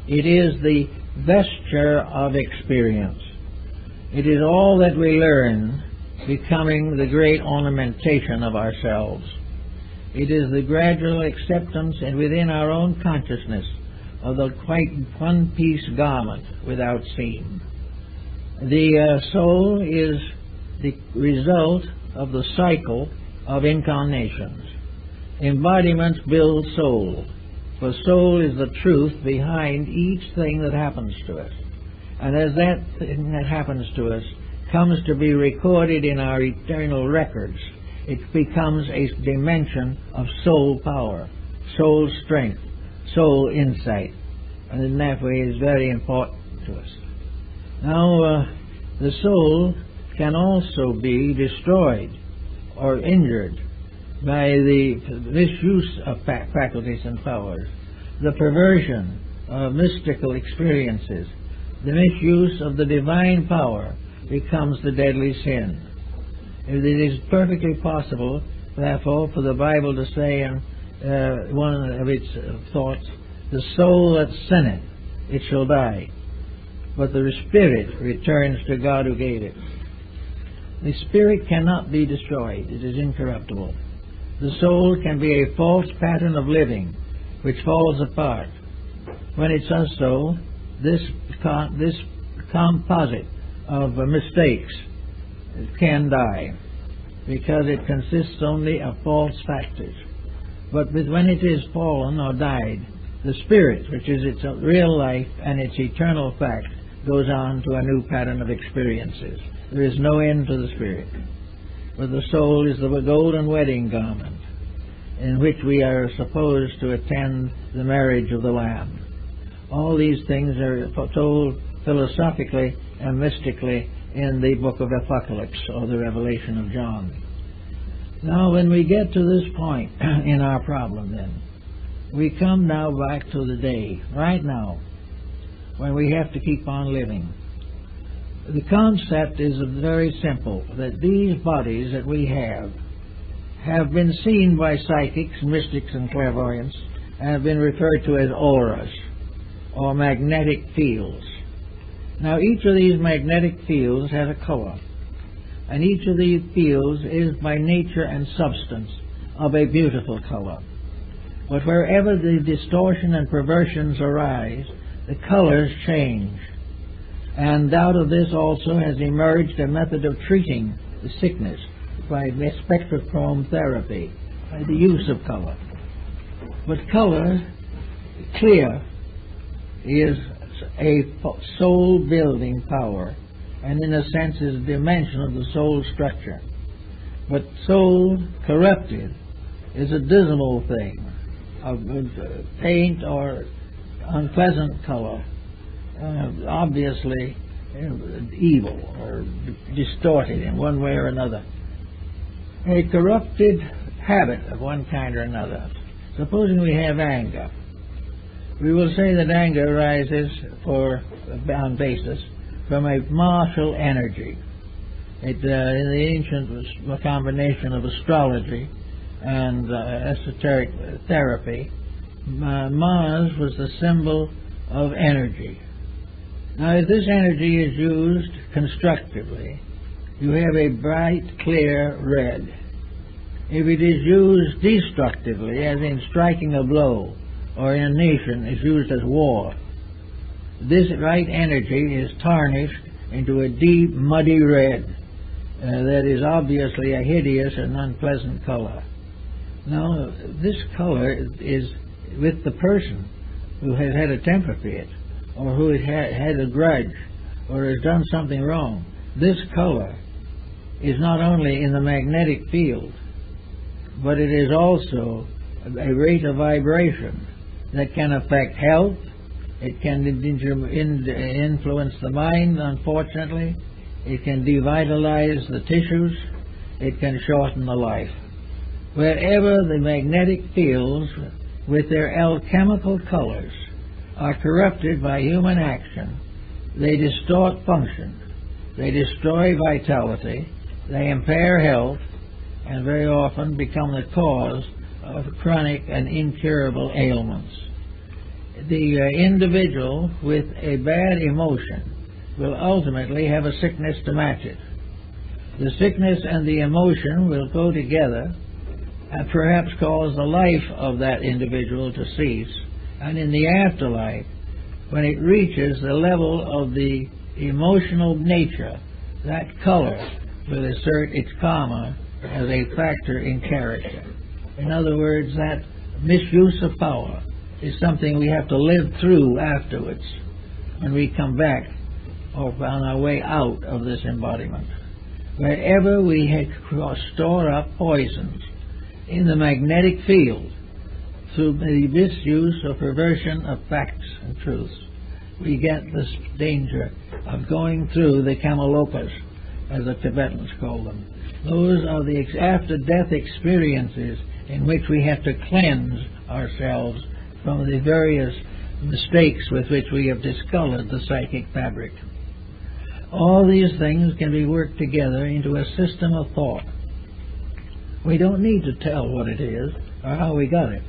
It is the vesture of experience. It is all that we learn becoming the great ornamentation of ourselves. It is the gradual acceptance and within our own consciousness of the quite one-piece garment without seam. The soul is the result of the cycle of incarnations. Embodiments build soul, for soul is the truth behind each thing that happens to us. And as that thing that happens to us comes to be recorded in our eternal records, it becomes a dimension of soul power, soul strength, soul insight, and in that way is very important to us. Now, the soul can also be destroyed or injured by the misuse of faculties and powers, the perversion of mystical experiences, the misuse of the divine power becomes the deadly sin. It is perfectly possible, therefore, for the Bible to say in one of its thoughts, the soul that sinneth, it shall die, but the spirit returns to God who gave it. The spirit cannot be destroyed. It is incorruptible. The soul can be a false pattern of living, which falls apart. When it does so, this composite of mistakes can die, because it consists only of false factors. But when it is fallen or died, the spirit, which is its real life and its eternal fact, goes on to a new pattern of experiences. There is no end to the spirit. For the soul is the golden wedding garment in which we are supposed to attend the marriage of the Lamb. All these things are told philosophically and mystically in the book of Apocalypse, or the Revelation of John. Now, when we get to this point in our problem, then, we come now back to the day, right now, when we have to keep on living. The concept is very simple, that these bodies that we have been seen by psychics, mystics, and clairvoyants, and have been referred to as auras, or magnetic fields. Now, each of these magnetic fields has a color, and each of these fields is by nature and substance of a beautiful color. But wherever the distortion and perversions arise, the colors change. And out of this also has emerged a method of treating the sickness by spectrochrome therapy, by the use of color. But color, clear, is a soul-building power, and in a sense is a dimension of the soul structure. But soul corrupted is a dismal thing, of paint or unpleasant color, obviously evil or distorted in one way or another. A corrupted habit of one kind or another. Supposing we have anger, we will say that anger arises on basis from a martial energy. In the ancient was a combination of astrology and esoteric therapy. Mars was the symbol of energy. Now, if this energy is used constructively, you have a bright, clear red. If it is used destructively, as in striking a blow, or in a nation is used as war, this right energy is tarnished into a deep, muddy red that is obviously a hideous and unpleasant color. Now, this color is with the person who has had a temper fit, or who has had a grudge, or has done something wrong. This color is not only in the magnetic field, but it is also a rate of vibration that can affect health. It can influence the mind, unfortunately. It can devitalize the tissues. It can shorten the life. Wherever the magnetic fields with their alchemical colors are corrupted by human action, they distort function, they destroy vitality, they impair health, and very often become the cause of chronic and incurable ailments. The individual with a bad emotion will ultimately have a sickness to match it. The sickness and the emotion will go together and perhaps cause the life of that individual to cease. And in the afterlife, when it reaches the level of the emotional nature, that color will assert its karma as a factor in character. In other words, that misuse of power is something we have to live through afterwards when we come back or on our way out of this embodiment. Wherever we store up poisons in the magnetic field through the misuse or perversion of facts and truths, we get this danger of going through the kamalokas, as the Tibetans call them. Those are the after-death experiences in which we have to cleanse ourselves from the various mistakes with which we have discolored the psychic fabric. All these things can be worked together into a system of thought. We don't need to tell what it is or how we got it,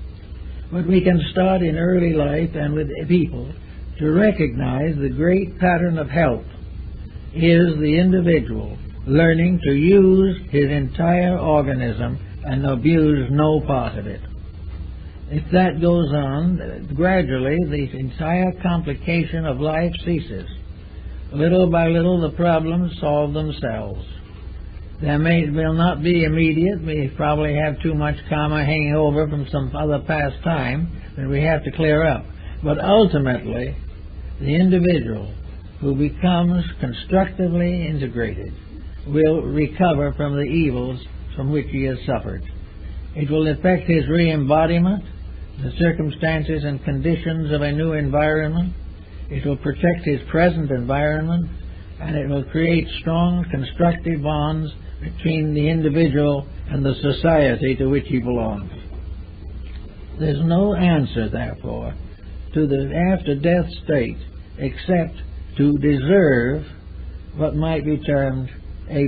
but we can start in early life and with people to recognize the great pattern of health is the individual learning to use his entire organism and abuse no part of it. If that goes on, gradually the entire complication of life ceases. Little by little the problems solve themselves. Will not be immediate. We probably have too much karma hanging over from some other past time that we have to clear up. But ultimately, the individual who becomes constructively integrated will recover from the evils from which he has suffered. It will affect his re-embodiment, the circumstances and conditions of a new environment. It will protect his present environment, and it will create strong constructive bonds between the individual and the society to which he belongs. There's no answer, therefore, to the after-death state except to deserve what might be termed a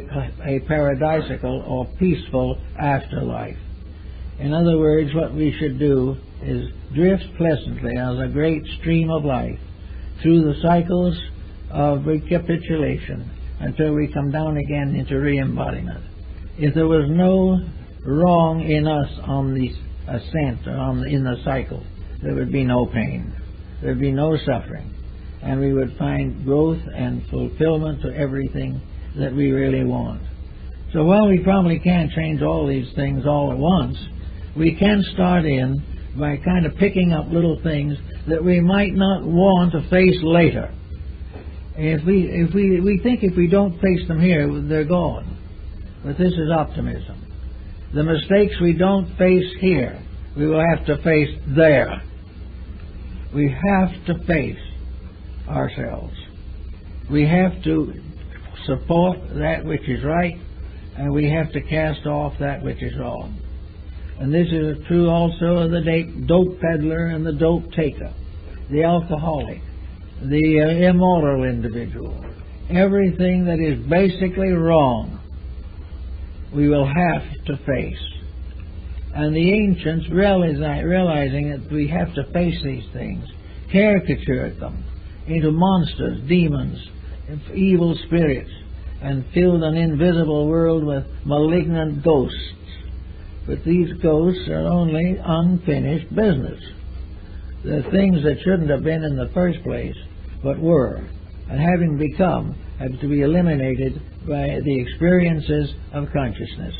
paradisical or peaceful afterlife. In other words, what we should do is drift pleasantly as a great stream of life through the cycles of recapitulation until we come down again into re-embodiment. If there was no wrong in us on the ascent or in the cycle, there would be no pain, there would be no suffering, and we would find growth and fulfillment to everything that we really want. So while we probably can't change all these things all at once, we can start in by kind of picking up little things that we might not want to face later. If we think if we don't face them here, they're gone. But this is optimism. The mistakes we don't face here, we will have to face there. We have to face ourselves. We have to support that which is right, and we have to cast off that which is wrong. And this is true also of the dope peddler and the dope taker, the alcoholic, the immoral individual. Everything that is basically wrong, we will have to face. And the ancients, realizing that we have to face these things, caricatured them into monsters, demons, evil spirits, and filled an invisible world with malignant ghosts. But these ghosts are only unfinished business. They're things that shouldn't have been in the first place, but were, and having become, have to be eliminated by the experiences of consciousness.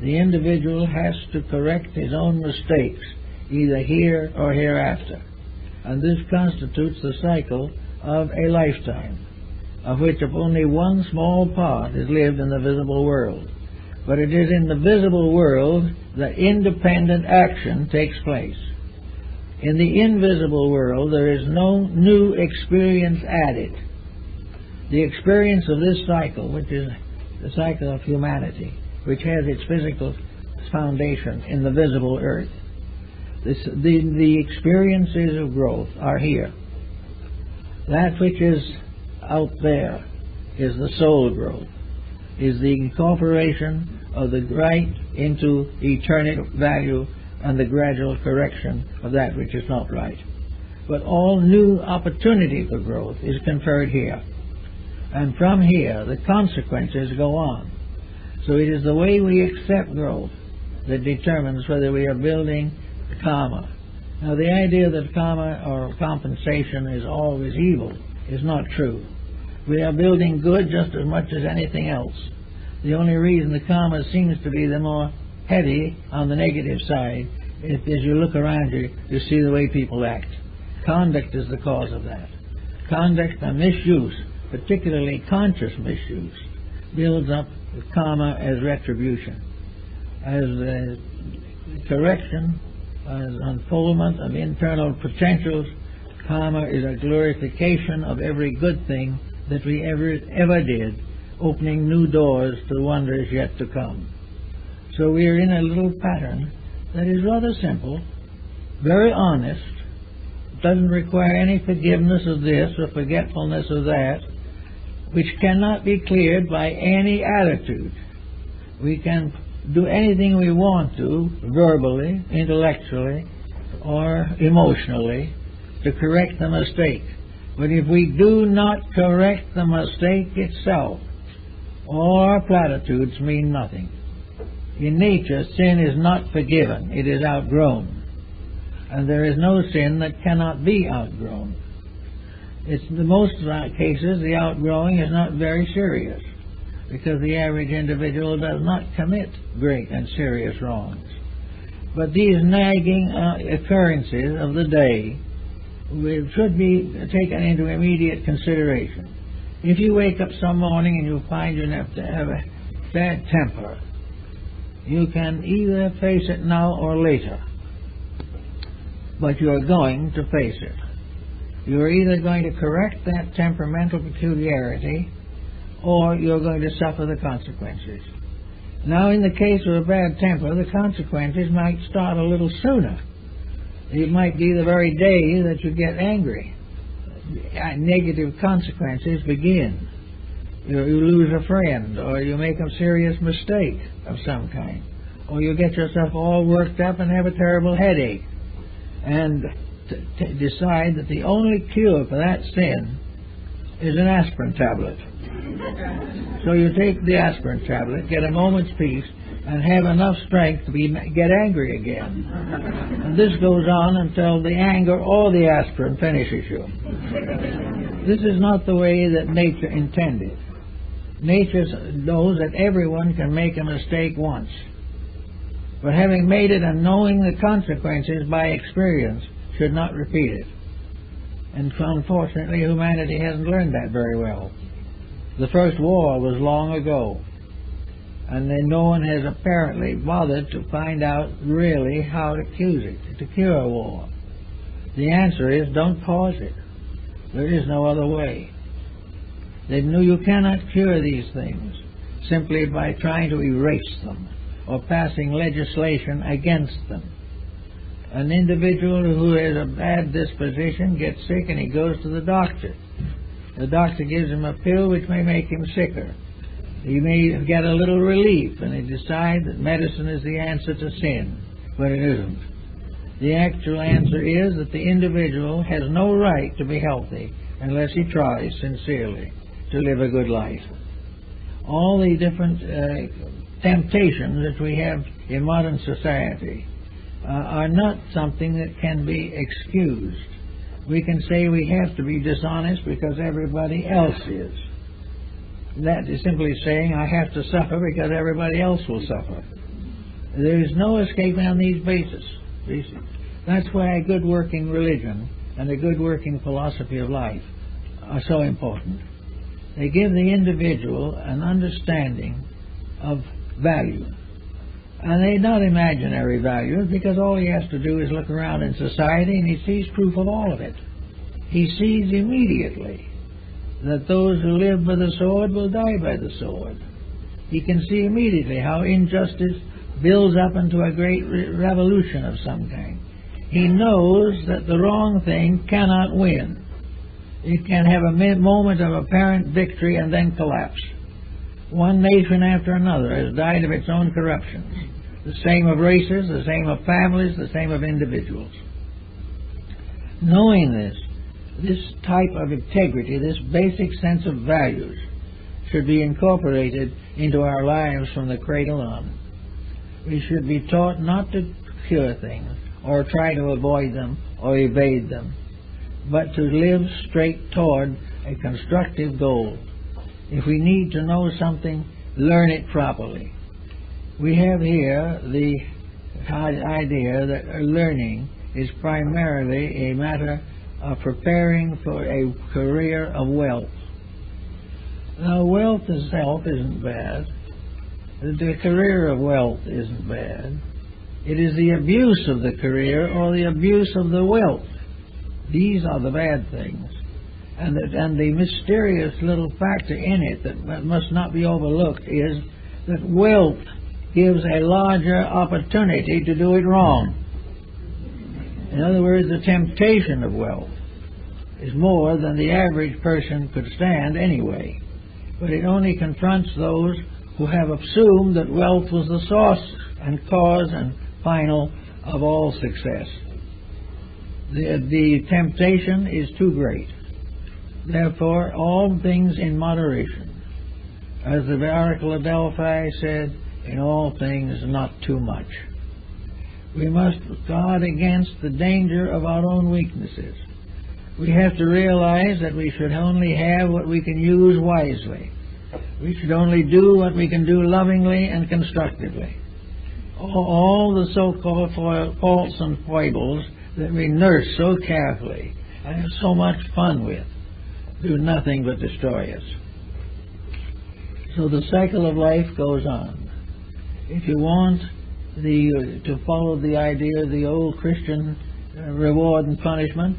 The individual has to correct his own mistakes, either here or hereafter. And this constitutes the cycle of a lifetime, of which only one small part is lived in the visible world. But it is in the visible world that independent action takes place. In the invisible world, there is no new experience added. The experience of this cycle, which is the cycle of humanity, which has its physical foundation in the visible earth. The experiences of growth are here. That which is out there is the soul growth, is the incorporation of the right into eternal value and the gradual correction of that which is not right. But all new opportunity for growth is conferred here. And from here, the consequences go on. So it is the way we accept growth that determines whether we are building karma. Now, the idea that karma or compensation is always evil is not true. We are building good just as much as anything else. The only reason the karma seems to be the more heavy on the negative side is as you look around you, you see the way people act. Conduct is the cause of that. Conduct and misuse, particularly conscious misuse, builds up karma as retribution, as correction, as unfoldment of internal potentials. Karma is a glorification of every good thing that we ever did, opening new doors to wonders yet to come. So we are in a little pattern that is rather simple, very honest, doesn't require any forgiveness of this or forgetfulness of that, which cannot be cleared by any attitude. We can do anything we want to, verbally, intellectually, or emotionally, to correct the mistake. But if we do not correct the mistake itself, all our platitudes mean nothing. In nature, sin is not forgiven, it is outgrown. And there is no sin that cannot be outgrown. In most cases, the outgrowing is not very serious, because the average individual does not commit great and serious wrongs. But these nagging occurrences of the day should be taken into immediate consideration. If you wake up some morning and you find you have to have a bad temper, you can either face it now or later. But you are going to face it. You are either going to correct that temperamental peculiarity, or you're going to suffer the consequences. Now, in the case of a bad temper, the consequences might start a little sooner. It might be the very day that you get angry. Negative consequences begin. You lose a friend, or you make a serious mistake of some kind, or you get yourself all worked up and have a terrible headache, and decide that the only cure for that sin is an aspirin tablet. So you take the aspirin tablet, get a moment's peace, and have enough strength to get angry again. And this goes on until the anger or the aspirin finishes you. This is not the way that nature intended. Nature knows that everyone can make a mistake once. But having made it and knowing the consequences by experience, should not repeat it. And unfortunately, humanity hasn't learned that very well. The first war was long ago, and then no one has apparently bothered to find out really how to cure war. The answer is, don't cause it. There is no other way. They knew you cannot cure these things simply by trying to erase them or passing legislation against them. An individual who has a bad disposition gets sick and he goes to the doctor. The doctor gives him a pill which may make him sicker. He may get a little relief and he decides that medicine is the answer to sin, but it isn't. The actual answer is that the individual has no right to be healthy unless he tries sincerely to live a good life. All the different temptations that we have in modern society are not something that can be excused. We can say we have to be dishonest because everybody else is. That is simply saying I have to suffer because everybody else will suffer. There is no escape on these bases. That's why a good working religion and a good working philosophy of life are so important. They give the individual an understanding of value. And they're not imaginary values, because all he has to do is look around in society and he sees proof of all of it. He sees immediately that those who live by the sword will die by the sword. He can see immediately how injustice builds up into a great revolution of some kind. he knows that the wrong thing cannot win. It can have a moment of apparent victory and then collapse. One nation after another has died of its own corruptions. The same of races, the same of families, the same of individuals. Knowing this type of integrity, this basic sense of values, should be incorporated into our lives from the cradle on. We should be taught not to cure things, or try to avoid them, or evade them, but to live straight toward a constructive goal. If we need to know something, learn it properly. We have here the idea that learning is primarily a matter of preparing for a career of wealth. Now, wealth itself isn't bad. The career of wealth isn't bad. It is the abuse of the career or the abuse of the wealth. These are the bad things. And the mysterious little factor in it that must not be overlooked is that wealth gives a larger opportunity to do it wrong. In other words, the temptation of wealth is more than the average person could stand anyway. But it only confronts those who have assumed that wealth was the source and cause and final of all success. The temptation is too great. Therefore, all things in moderation. As the Oracle of Delphi said, in all things not too much. We must guard against the danger of our own weaknesses. We have to realize that we should only have what we can use wisely. We should only do what we can do lovingly and constructively. All the so-called faults and foibles that we nurse so carefully and have so much fun with do nothing but destroy us. So the cycle of life goes on. If you want to follow the idea of the old Christian reward and punishment,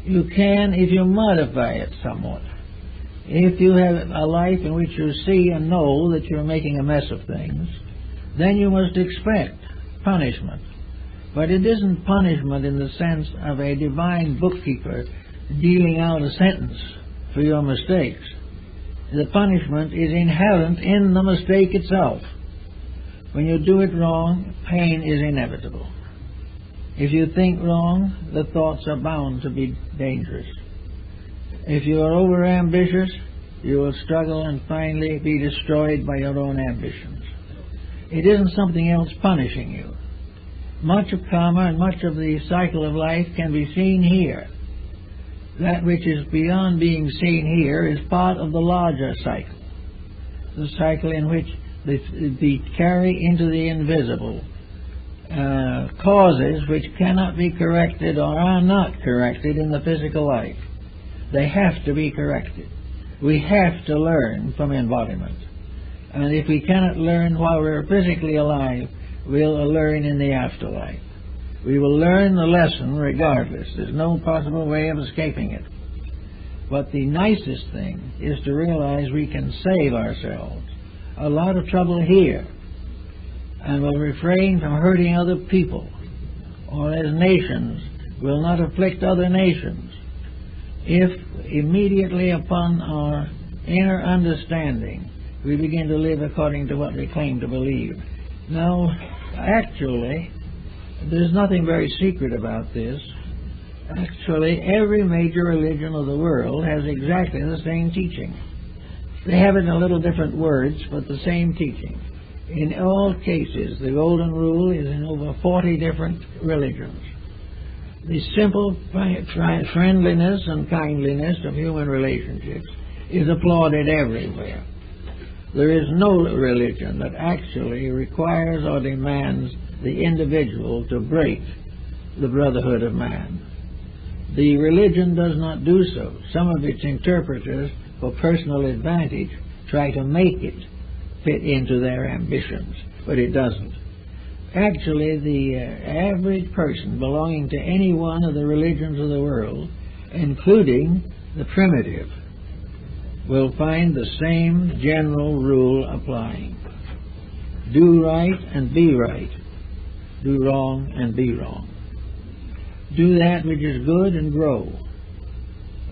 you can if you modify it somewhat. If you have a life in which you see and know that you're making a mess of things, then you must expect punishment. But it isn't punishment in the sense of a divine bookkeeper dealing out a sentence for your mistakes. The punishment is inherent in the mistake itself. When you do it wrong, pain is inevitable. If you think wrong, the thoughts are bound to be dangerous. If you are over-ambitious, you will struggle and finally be destroyed by your own ambitions. It isn't something else punishing you. Much of karma and much of the cycle of life can be seen here. That which is beyond being seen here is part of the larger cycle, the cycle in which the carry into the invisible causes which cannot be corrected or are not corrected in the physical life. They have to be corrected. We have to learn from embodiment. And if we cannot learn while we're physically alive, we'll learn in the afterlife. We will learn the lesson regardless. There's no possible way of escaping it. But the nicest thing is to realize we can save ourselves a lot of trouble here, and will refrain from hurting other people, or as nations will not afflict other nations, if immediately upon our inner understanding we begin to live according to what we claim to believe. Now, actually, there's nothing very secret about this. Actually, every major religion of the world has exactly the same teaching. They have it in a little different words, but the same teaching. In all cases, the golden rule is in over 40 different religions. The simple friendliness and kindliness of human relationships is applauded everywhere. There is no religion that actually requires or demands the individual to break the brotherhood of man. The religion does not do so. Some of its interpreters, for personal advantage, try to make it fit into their ambitions, but it doesn't. Actually, the average person belonging to any one of the religions of the world, including the primitive, will find the same general rule applying. Do right and be right. Do wrong and be wrong. Do that which is good and grow.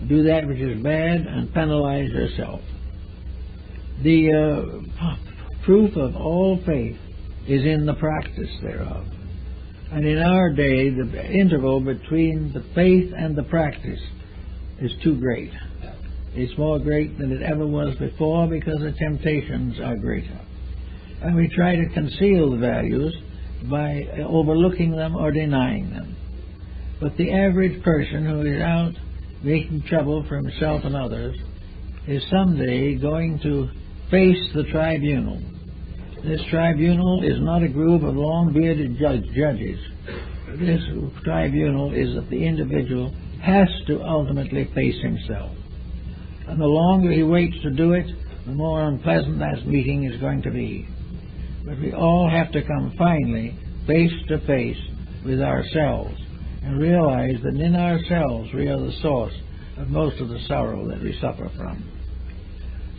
Do that which is bad and penalize yourself. The proof of all faith is in the practice thereof. And in our day, the interval between the faith and the practice is too great. It's more great than it ever was before because the temptations are greater. And we try to conceal the values by overlooking them or denying them. But the average person who is out making trouble for himself and others is someday going to face the tribunal. This tribunal is not a group of long-bearded judges. This tribunal is that the individual has to ultimately face himself. And the longer he waits to do it, the more unpleasant that meeting is going to be. But we all have to come finally face to face with ourselves and realize that in ourselves we are the source of most of the sorrow that we suffer from.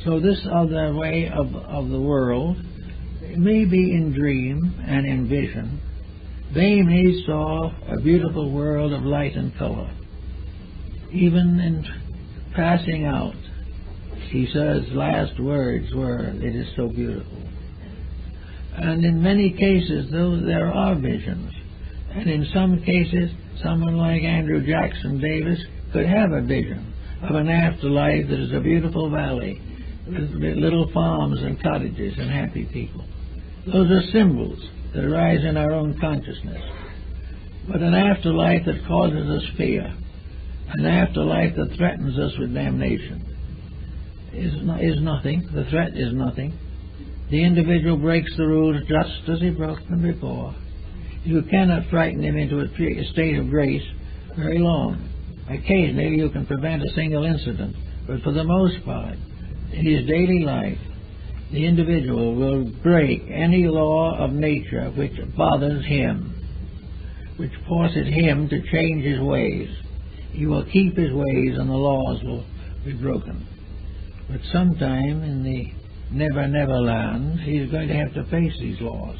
So this other way of the world may be in dream and in vision. They may saw a beautiful world of light and color. Even in passing out, he says last words were, "It is so beautiful." And in many cases, though, there are visions. And in some cases, someone like Andrew Jackson Davis could have a vision of an afterlife that is a beautiful valley with little farms and cottages and happy people. Those are symbols that arise in our own consciousness. But an afterlife that causes us fear, an afterlife that threatens us with damnation, is nothing. The threat is nothing. The individual breaks the rules just as he broke them before. You cannot frighten him into a state of grace very long. Occasionally you can prevent a single incident, but for the most part, in his daily life, the individual will break any law of nature which bothers him, which forces him to change his ways. He will keep his ways and the laws will be broken. But sometime in the Never Never Land, he's going to have to face these laws.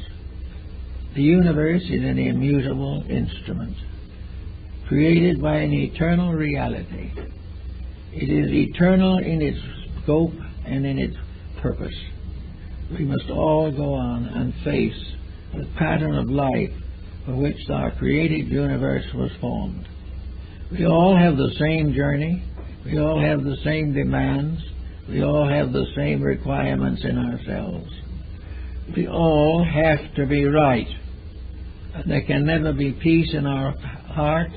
The universe is an immutable instrument, created by an eternal reality. It is eternal in its scope and in its purpose. We must all go on and face the pattern of life for which our created universe was formed. We all have the same journey. We all have the same demands. We all have the same requirements in ourselves. We all have to be right. There can never be peace in our heart,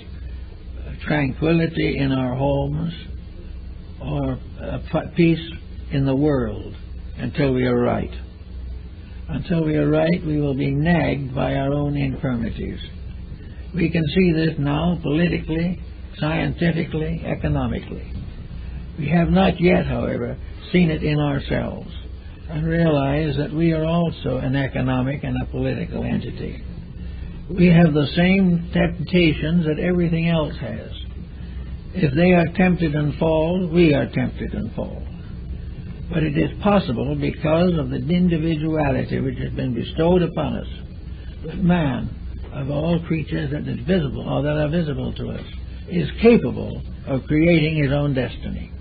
tranquility in our homes, or peace in the world until we are right. Until we are right, we will be nagged by our own infirmities. We can see this now politically, scientifically, economically. We have not yet, however, seen it in ourselves and realize that we are also an economic and a political entity. We have the same temptations that everything else has. If they are tempted and fall, we are tempted and fall. But it is possible because of the individuality which has been bestowed upon us, that man, of all creatures that is visible or that are visible to us, is capable of creating his own destiny.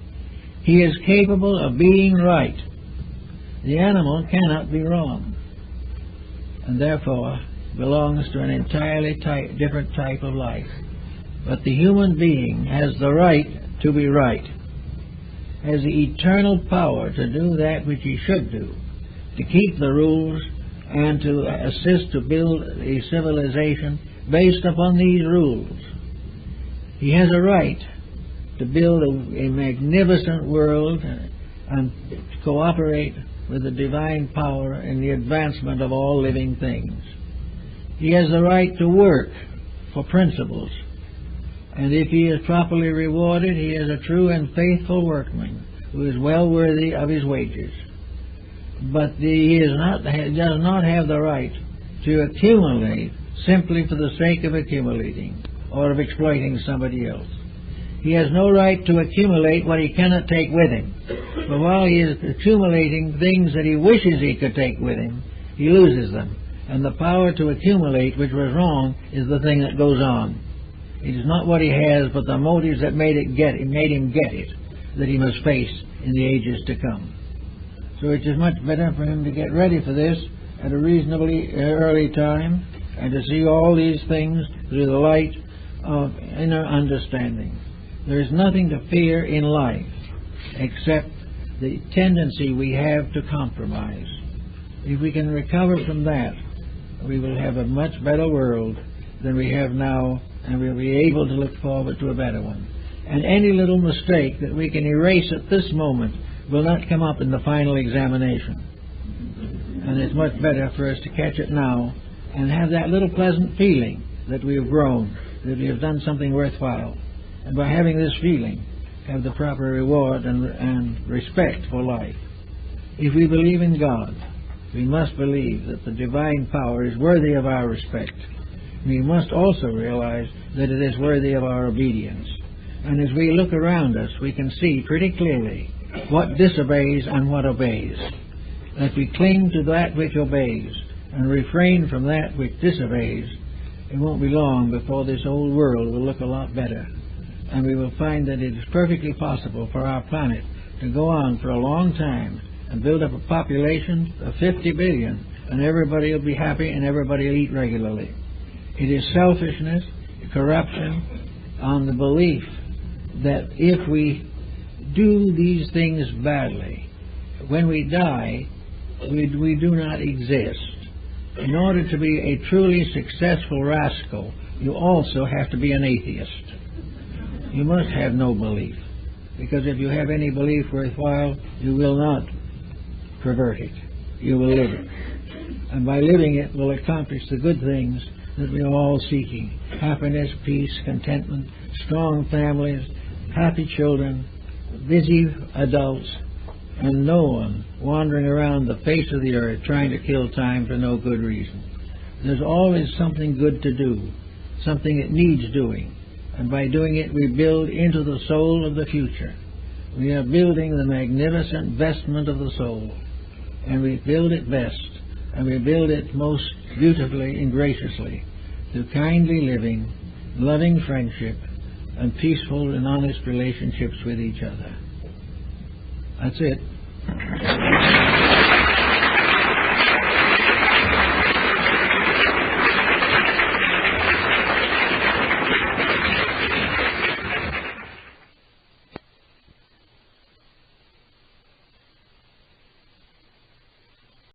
He is capable of being right. The animal cannot be wrong, and therefore belongs to an entirely different type of life. But the human being has the right to be right, has the eternal power to do that which he should do, to keep the rules and to assist to build a civilization based upon these rules. He has a right to build a magnificent world and cooperate with the divine power in the advancement of all living things. He has the right to work for principles, and if he is properly rewarded, he is a true and faithful workman who is well worthy of his wages. But he does not have the right to accumulate simply for the sake of accumulating or of exploiting somebody else. He has no right to accumulate what he cannot take with him. But while he is accumulating things that he wishes he could take with him, he loses them. And the power to accumulate, which was wrong, is the thing that goes on. It is not what he has, but the motives that made him get it, that he must face in the ages to come. So it is much better for him to get ready for this at a reasonably early time, and to see all these things through the light of inner understanding. There is nothing to fear in life except the tendency we have to compromise. If we can recover from that, we will have a much better world than we have now, and we'll be able to look forward to a better one. And any little mistake that we can erase at this moment will not come up in the final examination. And it's much better for us to catch it now and have that little pleasant feeling that we have grown, that we have done something worthwhile. And by having this feeling, have the proper reward and respect for life. If we believe in God, we must believe that the divine power is worthy of our respect. We must also realize that it is worthy of our obedience. And as we look around us, we can see pretty clearly what disobeys and what obeys. If we cling to that which obeys and refrain from that which disobeys, it won't be long before this old world will look a lot better. And we will find that it is perfectly possible for our planet to go on for a long time and build up a population of 50 billion, and everybody will be happy and everybody will eat regularly. It is selfishness, corruption, on the belief that if we do these things badly, when we die, we do not exist. In order to be a truly successful rascal, you also have to be an atheist. You must have no belief, because if you have any belief worthwhile, you will not pervert it. You will live it. And by living it, will accomplish the good things that we are all seeking: happiness, peace, contentment, strong families, happy children, busy adults, and no one wandering around the face of the earth trying to kill time for no good reason. There's always something good to do, something that needs doing, and by doing it we build into the soul of the future. We are building the magnificent vestment of the soul, and we build it best, and we build it most beautifully and graciously through kindly living, loving friendship, and peaceful and honest relationships with each other. That's it.